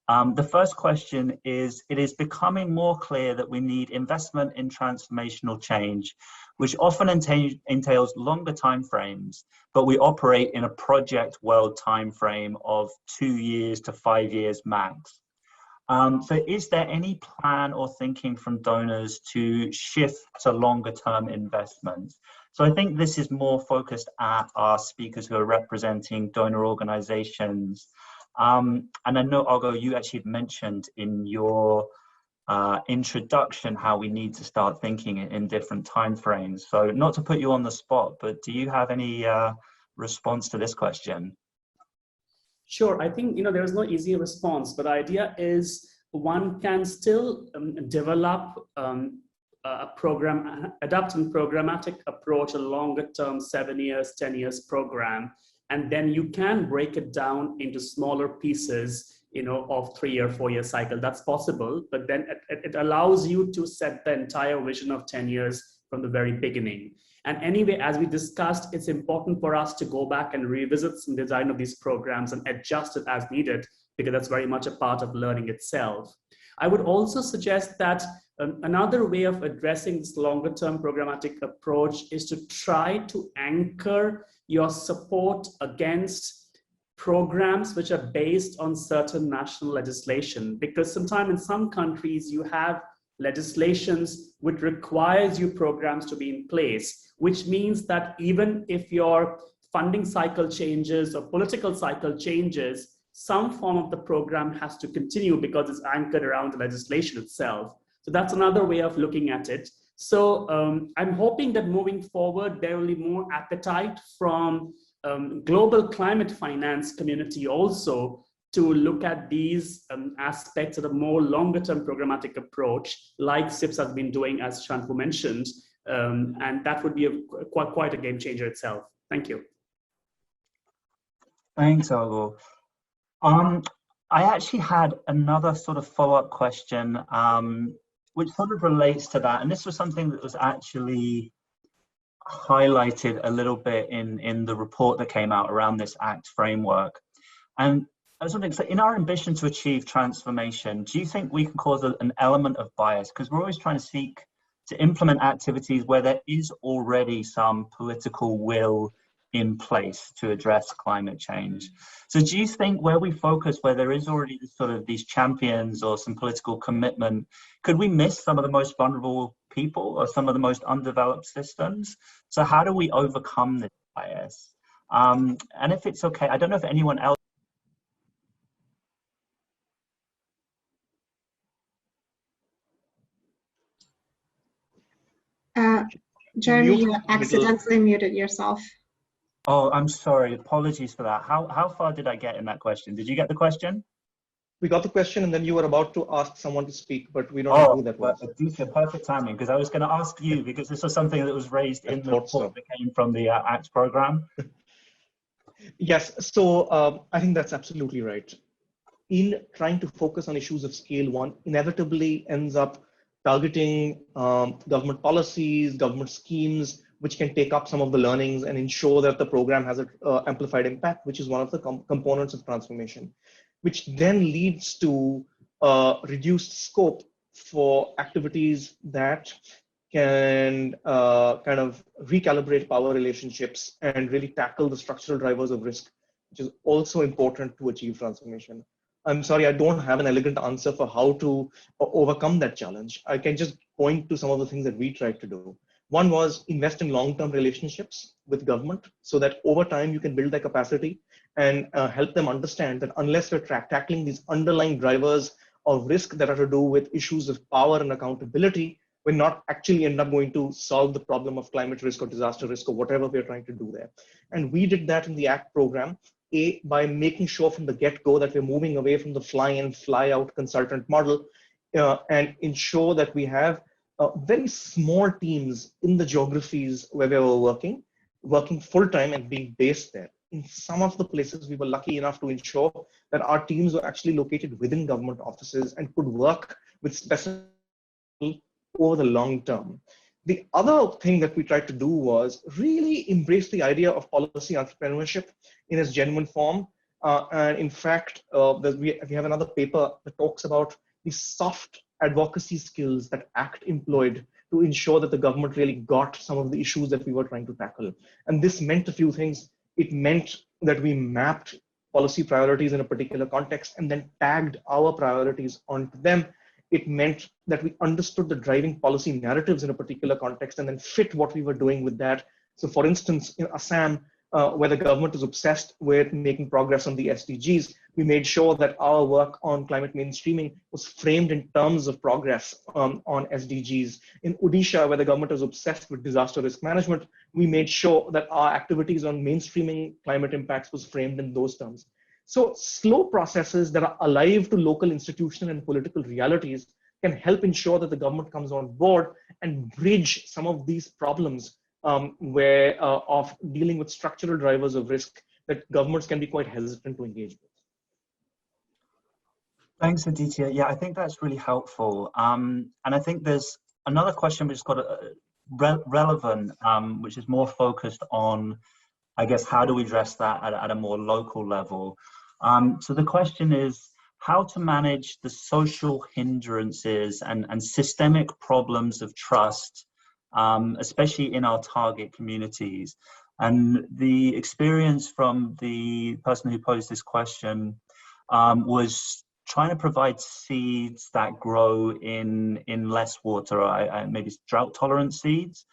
[SPEAKER 1] the first question is, it is becoming more clear that we need investment in transformational change, which often entails longer timeframes, but we operate in a project world timeframe of 2 years to 5 years max. So is there any plan or thinking from donors to shift to longer term investments? So I think this is more focused at our speakers who are representing donor organizations. And I know, Argo, you actually mentioned in your introduction how we need to start thinking in different timeframes. So not to put you on the spot, but do you have any response to this question?
[SPEAKER 4] Sure, I think there is no easy response, but the idea is one can still develop a program, adapt a programmatic approach, a longer term 7 years, 10 years program, and then you can break it down into smaller pieces of 3 or 4 year cycle. That's possible, but then it allows you to set the entire vision of 10 years from the very beginning. And anyway, as we discussed, it's important for us to go back and revisit some design of these programs and adjust it as needed, because that's very much a part of learning itself. I would also suggest that another way of addressing this longer term programmatic approach is to try to anchor your support against programs which are based on certain national legislation, because sometimes in some countries you have legislations which requires you programs to be in place, which means that even if your funding cycle changes or political cycle changes, some form of the program has to continue because it's anchored around the legislation itself. So that's another way of looking at it. So I'm hoping that moving forward, there will be more appetite from global climate finance community also to look at these aspects of a more longer term programmatic approach, like SIPS has been doing, as Shanfu mentioned, and that would be quite a game changer itself. Thank you.
[SPEAKER 1] Thanks, Argo. I actually had another sort of follow-up question, which sort of relates to that. And this was something that was actually highlighted a little bit in the report that came out around this ACT framework. And I was wondering, so in our ambition to achieve transformation, do you think we can cause an element of bias? Because we're always trying to seek to implement activities where there is already some political will in place to address climate change. So do you think where we focus, where there is already sort of these champions or some political commitment, could we miss some of the most vulnerable people or some of the most undeveloped systems? So how do we overcome this bias? And if it's okay, I don't know if anyone else.
[SPEAKER 7] Jeremy, you accidentally muted yourself.
[SPEAKER 1] Oh, I'm sorry. Apologies for that. How far did I get in that question? Did you get the question?
[SPEAKER 3] We got the question, and then you were about to ask someone to speak, but we don't know who that was.
[SPEAKER 1] Aditya, perfect timing, because I was going to ask you, because this was something that was raised in the report that came from the ACT program.
[SPEAKER 3] Yes, so I think that's absolutely right. In trying to focus on issues of scale, one inevitably ends up targeting government policies, government schemes, which can take up some of the learnings and ensure that the program has an amplified impact, which is one of the components of transformation, which then leads to reduced scope for activities that can kind of recalibrate power relationships and really tackle the structural drivers of risk, which is also important to achieve transformation. I'm sorry, I don't have an elegant answer for how to overcome that challenge. I can just point to some of the things that we tried to do. One was invest in long-term relationships with government so that over time you can build their capacity and help them understand that unless we're tackling these underlying drivers of risk that are to do with issues of power and accountability, we're not actually end up going to solve the problem of climate risk or disaster risk or whatever we're trying to do there. And we did that in the ACT program, by making sure from the get-go that we're moving away from the fly-in, fly-out consultant model and ensure that we have very small teams in the geographies where we were working full-time and being based there. In some of the places, we were lucky enough to ensure that our teams were actually located within government offices and could work with specific people over the long term. The other thing that we tried to do was really embrace the idea of policy entrepreneurship in its genuine form. And in fact, we have another paper that talks about the soft advocacy skills that ACT employed to ensure that the government really got some of the issues that we were trying to tackle. And this meant a few things. It meant that we mapped policy priorities in a particular context and then tagged our priorities onto them. It meant that we understood the driving policy narratives in a particular context and then fit what we were doing with that. So for instance, in Assam, where the government is obsessed with making progress on the SDGs, we made sure that our work on climate mainstreaming was framed in terms of progress on SDGs. In Odisha, where the government is obsessed with disaster risk management, we made sure that our activities on mainstreaming climate impacts was framed in those terms. So slow processes that are alive to local institutional and political realities can help ensure that the government comes on board and bridge some of these problems of dealing with structural drivers of risk that governments can be quite hesitant to engage with.
[SPEAKER 1] Thanks, Aditya. Yeah, I think that's really helpful. And I think there's another question which has got relevant, which is more focused on, I guess, how do we address that at a more local level? So the question is how to manage the social hindrances and systemic problems of trust, especially in our target communities. And the experience from the person who posed this question was trying to provide seeds that grow in less water, maybe drought tolerant seeds.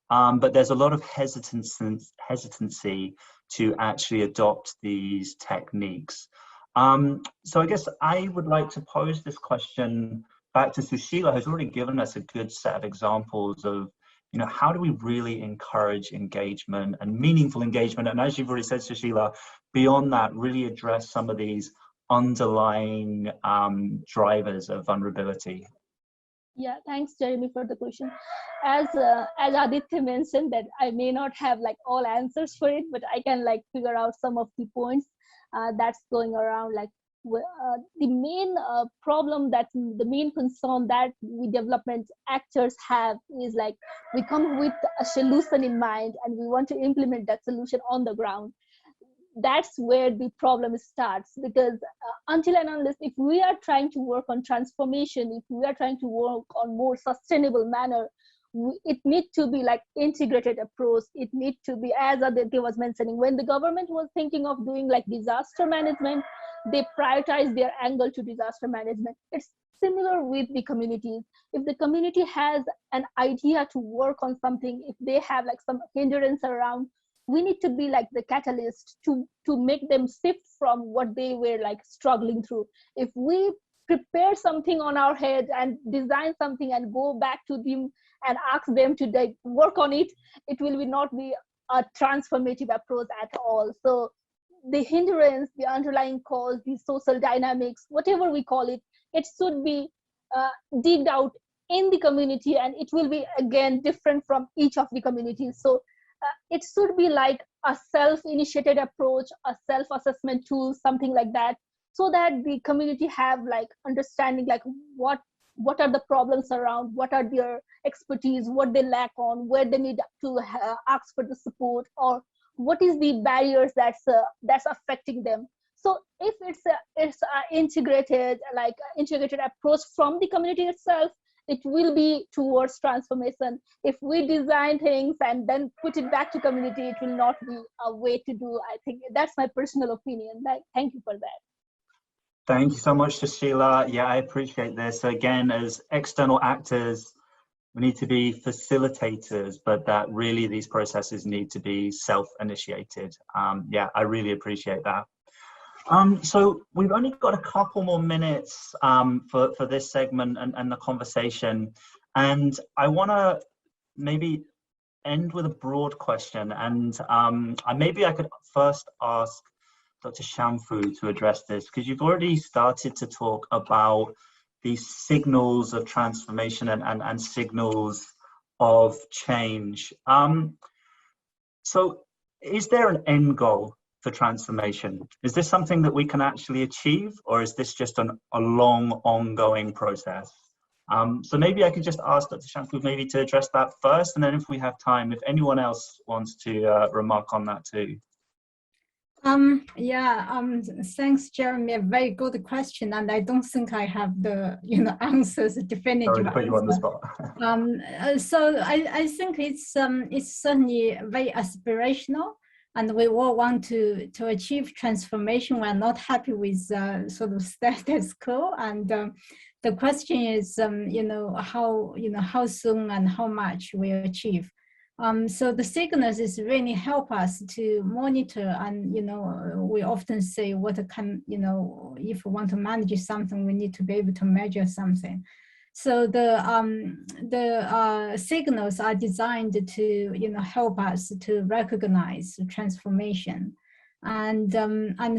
[SPEAKER 1] But there's a lot of hesitancy to actually adopt these techniques. So I guess I would like to pose this question back to Sushila, who's already given us a good set of examples of, you know, how do we really encourage engagement and meaningful engagement? And as you've already said, Sushila, beyond that, really address some of these underlying drivers of vulnerability.
[SPEAKER 5] Yeah, thanks, Jeremy, for the question. As Aditya mentioned, that I may not have like all answers for it, but I can like figure out some of the points that's going around. Like the main problem, that the main concern that we development actors have is like we come with a solution in mind and we want to implement that solution on the ground. That's where the problem starts, because until and unless if we are trying to work on transformation, if we are trying to work on more sustainable manner, it needs to be like integrated approach. It needs to be, as Aditya was mentioning, when the government was thinking of doing like disaster management, they prioritize their angle to disaster management. It's similar with the communities. If the community has an idea to work on something, if they have like some hindrance around, we need to be like the catalyst to make them shift from what they were like struggling through. If we prepare something on our head and design something and go back to them and ask them to like work on it, it will not be a transformative approach at all. So the hindrance, the underlying cause, the social dynamics, whatever we call it, it should be digged out in the community, and it will be again different from each of the communities. So it should be like a self-initiated approach, a self-assessment tool, something like that, so that the community have like understanding like what are the problems around, what are their expertise, what they lack on, where they need to ask for the support, or what is the barriers that's affecting them. So if it's a integrated approach from the community itself, it will be towards transformation. If we design things and then put it back to community, it will not be a way to do. I think that's my personal opinion. Thank you for that.
[SPEAKER 1] Thank you so much, Sushila. Yeah, I appreciate this. Again, as external actors, we need to be facilitators, but that really these processes need to be self-initiated. Yeah, I really appreciate that. So we've only got a couple more minutes for this segment and the conversation. And I want to maybe end with a broad question. And maybe I could first ask Dr. Shamfu to address this, because you've already started to talk about these signals of transformation and signals of change. So is there an end goal for transformation? Is this something that we can actually achieve, or is this just a long ongoing process? So maybe I could just ask Dr. Shamfu maybe to address that first, and then if we have time, if anyone else wants to remark on that too.
[SPEAKER 6] Thanks, Jeremy. A very good question, and I don't think I have the answers definitive.
[SPEAKER 1] Sorry to put you on the spot.
[SPEAKER 6] So I think it's certainly very aspirational, and we all want to achieve transformation. We're not happy with sort of status quo, and the question is, how soon and how much we achieve. So the signals is really help us to monitor, and we often say if we want to manage something, we need to be able to measure something. So the signals are designed to help us to recognize transformation, and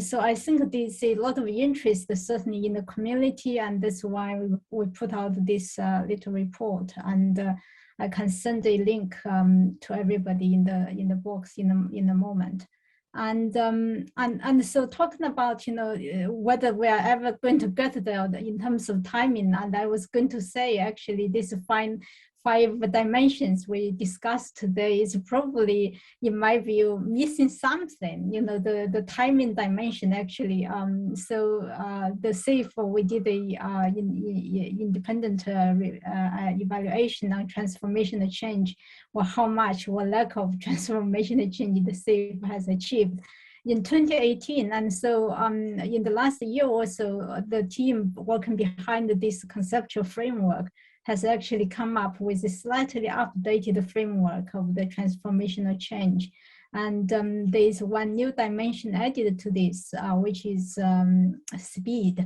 [SPEAKER 6] so I think there's a lot of interest certainly in the community, and that's why we put out this little report, and I can send a link to everybody in the box in a moment. And so talking about, whether we are ever going to get there in terms of timing, and I was going to say, actually, this five dimensions we discussed today is probably, in my view, missing something, the timing dimension, actually. So the SAFE, we did a independent evaluation on transformational change, or how much or lack of transformational change the SAFE has achieved in 2018. And so in the last year or so, the team working behind this conceptual framework has actually come up with a slightly updated framework of the transformational change. And there is one new dimension added to this, which is speed.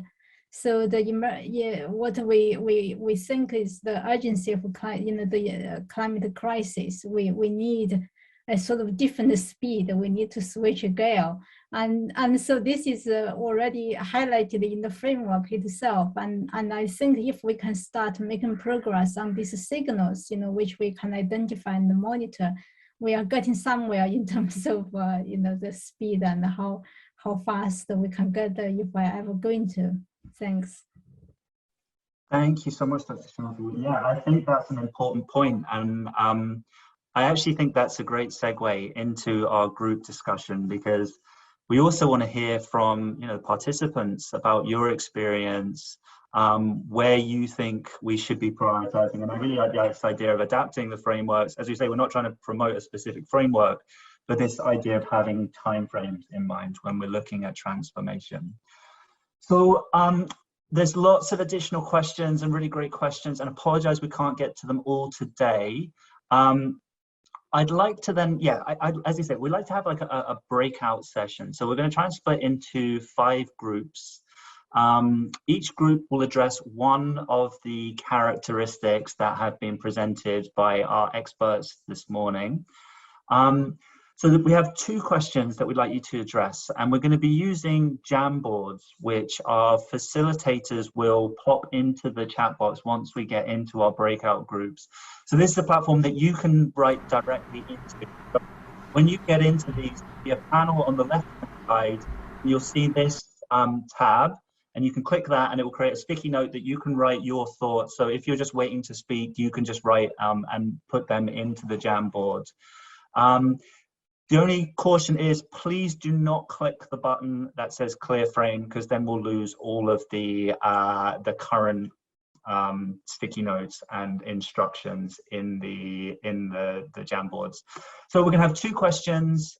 [SPEAKER 6] So what we think is the urgency of the climate crisis. We need a sort of different speed. We need to switch a gear. And so this is already highlighted in the framework itself. And I think if we can start making progress on these signals, which we can identify and monitor, we are getting somewhere in terms of the speed and how fast we can get there if we're ever going to. Thanks.
[SPEAKER 1] Thank you so much, Dr. Shanfu. Yeah, I think that's an important point. And I actually think that's a great segue into our group discussion, because we also want to hear from participants about your experience, where you think we should be prioritizing. And I really like this idea of adapting the frameworks. As we say, we're not trying to promote a specific framework, but this idea of having timeframes in mind when we're looking at transformation. So there's lots of additional questions and really great questions, and apologize we can't get to them all today. I'd like to then, as you said, we'd like to have like a breakout session. So we're going to try and split into 5 groups. Each group will address one of the characteristics that have been presented by our experts this morning. So that we have 2 questions that we'd like you to address, and we're going to be using Jamboards, which our facilitators will plop into the chat box once we get into our breakout groups. So this is a platform that you can write directly into. When you get into these, there'll be a panel on the left-hand side, and you'll see this tab, and you can click that and it will create a sticky note that you can write your thoughts. So if you're just waiting to speak, you can just write and put them into the Jamboard. The only caution is, please do not click the button that says clear frame, because then we'll lose all of the current sticky notes and instructions in the Jamboards. So we're going to have 2 questions,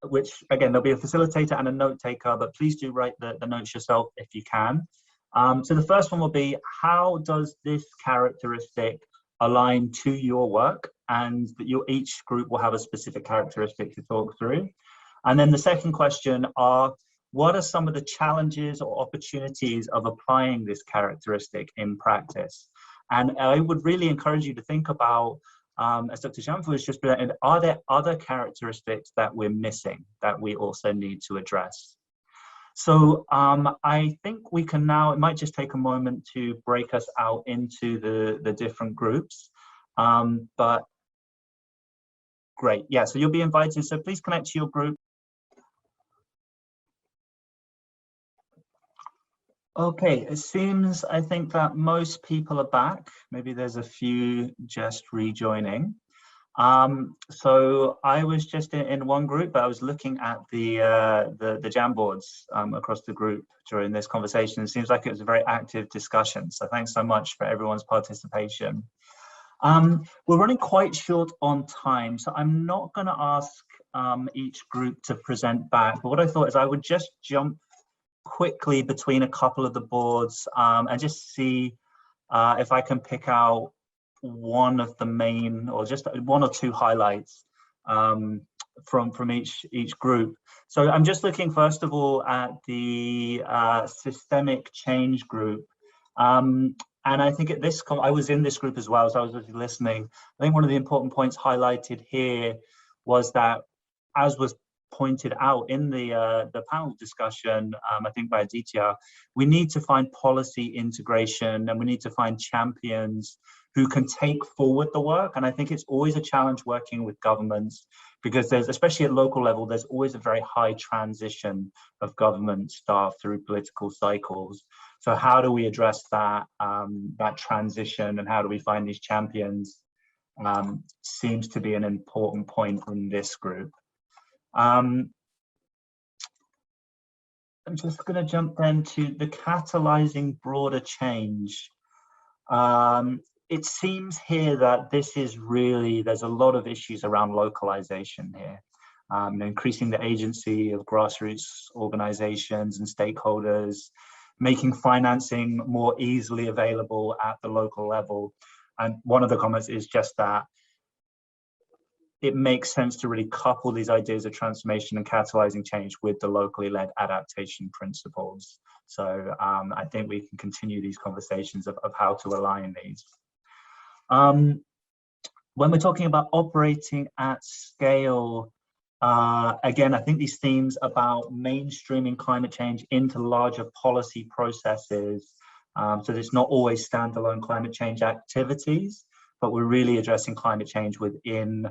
[SPEAKER 1] which again, there'll be a facilitator and a note taker, but please do write the notes yourself if you can. So the first one will be, how does this characteristic align to your work? And that each group will have a specific characteristic to talk through. And then the second question are, what are some of the challenges or opportunities of applying this characteristic in practice? And I would really encourage you to think about, as Dr. Shanfu has just presented, are there other characteristics that we're missing that we also need to address? So I think we can now, it might just take a moment to break us out into the different groups, but great, yeah, so you'll be invited, so please connect to your group. Okay, it seems, I think that most people are back. Maybe there's a few just rejoining. So I was just in one group, but I was looking at the Jamboards across the group during this conversation. It seems like it was a very active discussion. So thanks so much for everyone's participation. We're running quite short on time, so I'm not going to ask each group to present back. But what I thought is I would just jump quickly between a couple of the boards and just see if I can pick out one of the main, or just 1 or 2 highlights from each group. So I'm just looking first of all at the systemic change group. And I think at this, I was in this group as well, so I was listening. I think one of the important points highlighted here was that, as was pointed out in the panel discussion, I think by Aditya, we need to find policy integration, and we need to find champions who can take forward the work. And I think it's always a challenge working with governments, because there's, especially at local level, there's always a very high transition of government staff through political cycles. So how do we address that, that transition, and how do we find these champions, seems to be an important point in this group. I'm just going to jump then to the catalyzing broader change. It seems here that this is really, there's a lot of issues around localization here. Increasing the agency of grassroots organizations and stakeholders, making financing more easily available at the local level. And one of the comments is just that it makes sense to really couple these ideas of transformation and catalyzing change with the locally led adaptation principles. So I think we can continue these conversations of how to align these. When we're talking about operating at scale, again, I think these themes about mainstreaming climate change into larger policy processes, so there's not always standalone climate change activities, but we're really addressing climate change within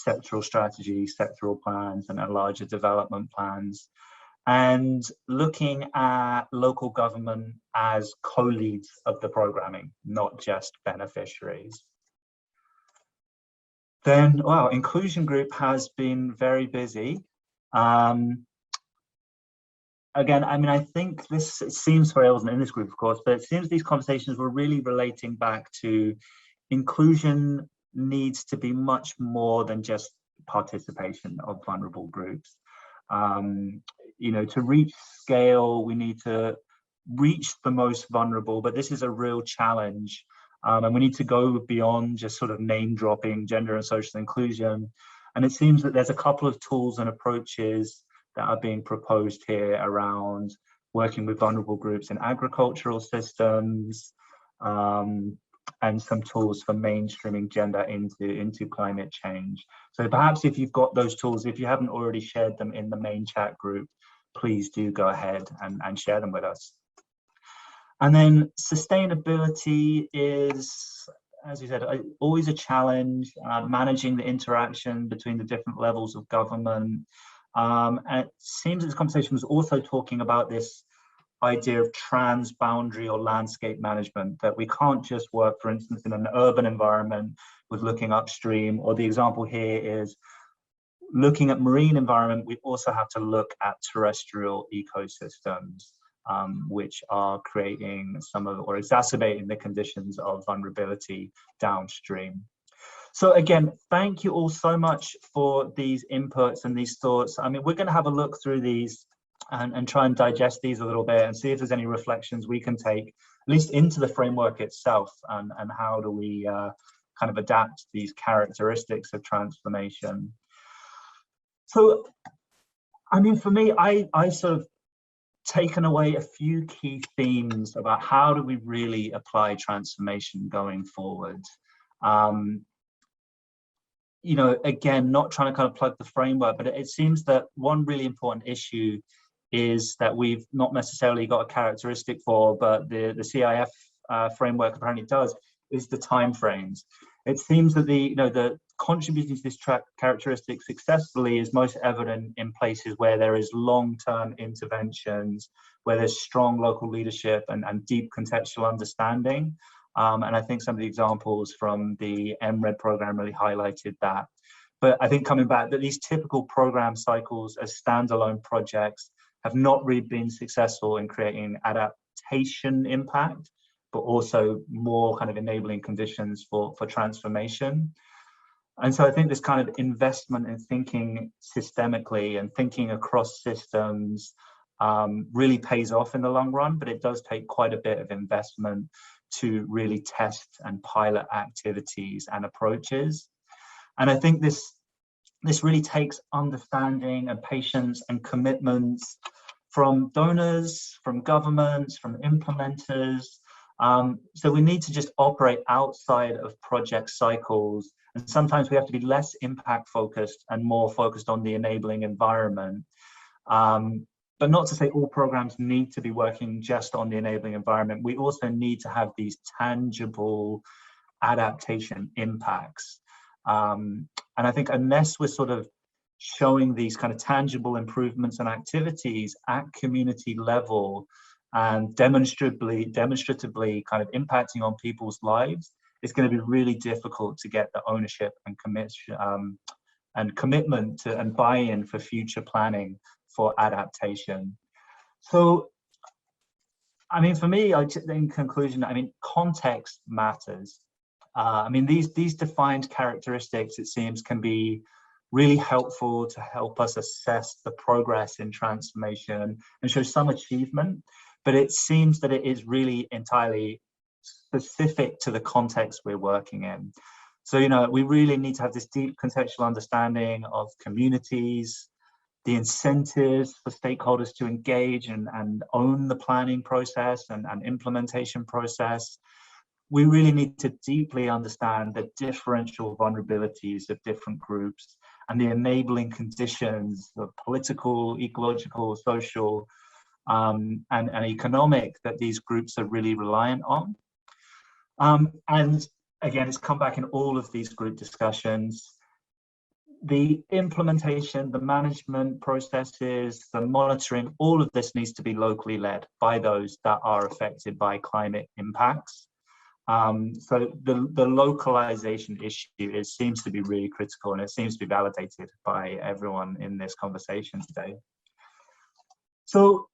[SPEAKER 1] sectoral strategies, sectoral plans, and larger development plans, and looking at local government as co-leads of the programming, not just beneficiaries. Then, wow, inclusion group has been very busy. Again, I mean, I think this, it seems for I wasn't in this group, of course, but it seems these conversations were really relating back to inclusion needs to be much more than just participation of vulnerable groups. You know, to reach scale, we need to reach the most vulnerable, but this is a real challenge. And we need to go beyond just sort of name dropping gender and social inclusion. And it seems that there's a couple of tools and approaches that are being proposed here around working with vulnerable groups in agricultural systems, and some tools for mainstreaming gender into climate change. So perhaps if you've got those tools, if you haven't already shared them in the main chat group, please do go ahead and share them with us. And then sustainability is, as you said, always a challenge, managing the interaction between the different levels of government. And it seems this conversation was also talking about this idea of transboundary or landscape management, that we can't just work, for instance, in an urban environment with looking upstream, or the example here is looking at marine environment, we also have to look at terrestrial ecosystems, which are creating some of, or exacerbating the conditions of vulnerability downstream. So again, thank you all so much for these inputs and these thoughts. I mean, we're going to have a look through these and try and digest these a little bit and see if there's any reflections we can take, at least into the framework itself, and how do we kind of adapt these characteristics of transformation. So, I mean, for me, I sort of taken away a few key themes about how do we really apply transformation going forward. You know, again, not trying to kind of plug the framework, but it seems that one really important issue is that we've not necessarily got a characteristic for, but the CIF framework apparently does, is the timeframes. It seems that the contributing to this characteristic successfully is most evident in places where there is long-term interventions, where there's strong local leadership and deep contextual understanding. And I think some of the examples from the MRED program really highlighted that. But I think coming back, that these typical program cycles as standalone projects have not really been successful in creating adaptation impact, but also more kind of enabling conditions for transformation. And so I think this kind of investment in thinking systemically and thinking across systems really pays off in the long run, but it does take quite a bit of investment to really test and pilot activities and approaches. And I think this really takes understanding and patience and commitments from donors, from governments, from implementers. So we need to just operate outside of project cycles. And sometimes we have to be less impact focused and more focused on the enabling environment. But not to say all programs need to be working just on the enabling environment. We also need to have these tangible adaptation impacts. And I think unless we're sort of showing these kind of tangible improvements and activities at community level and demonstratively kind of impacting on people's lives, it's going to be really difficult to get the ownership and commitment to and buy-in for future planning for adaptation. So, I mean, for me, in conclusion, I mean, context matters. I mean, these defined characteristics, it seems, can be really helpful to help us assess the progress in transformation and show some achievement, but it seems that it is really entirely specific to the context we're working in. So, you know, we really need to have this deep contextual understanding of communities, the incentives for stakeholders to engage and own the planning process and implementation process. We really need to deeply understand the differential vulnerabilities of different groups and the enabling conditions of political, ecological, social, and economic that these groups are really reliant on. And again, it's come back in all of these group discussions. The implementation, the management processes, the monitoring, all of this needs to be locally led by those that are affected by climate impacts. So the localization issue seems to be really critical, and it seems to be validated by everyone in this conversation today. So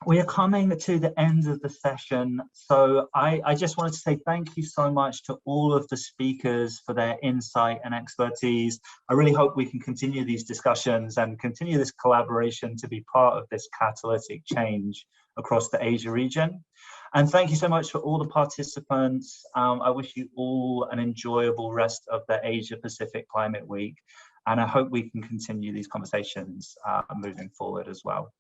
[SPEAKER 1] we are coming to the end of the session. So I just wanted to say thank you so much to all of the speakers for their insight and expertise. I really hope we can continue these discussions and continue this collaboration to be part of this catalytic change across the Asia region. And thank you so much for all the participants. I wish you all an enjoyable rest of the Asia Pacific Climate Week. And I hope we can continue these conversations moving forward as well.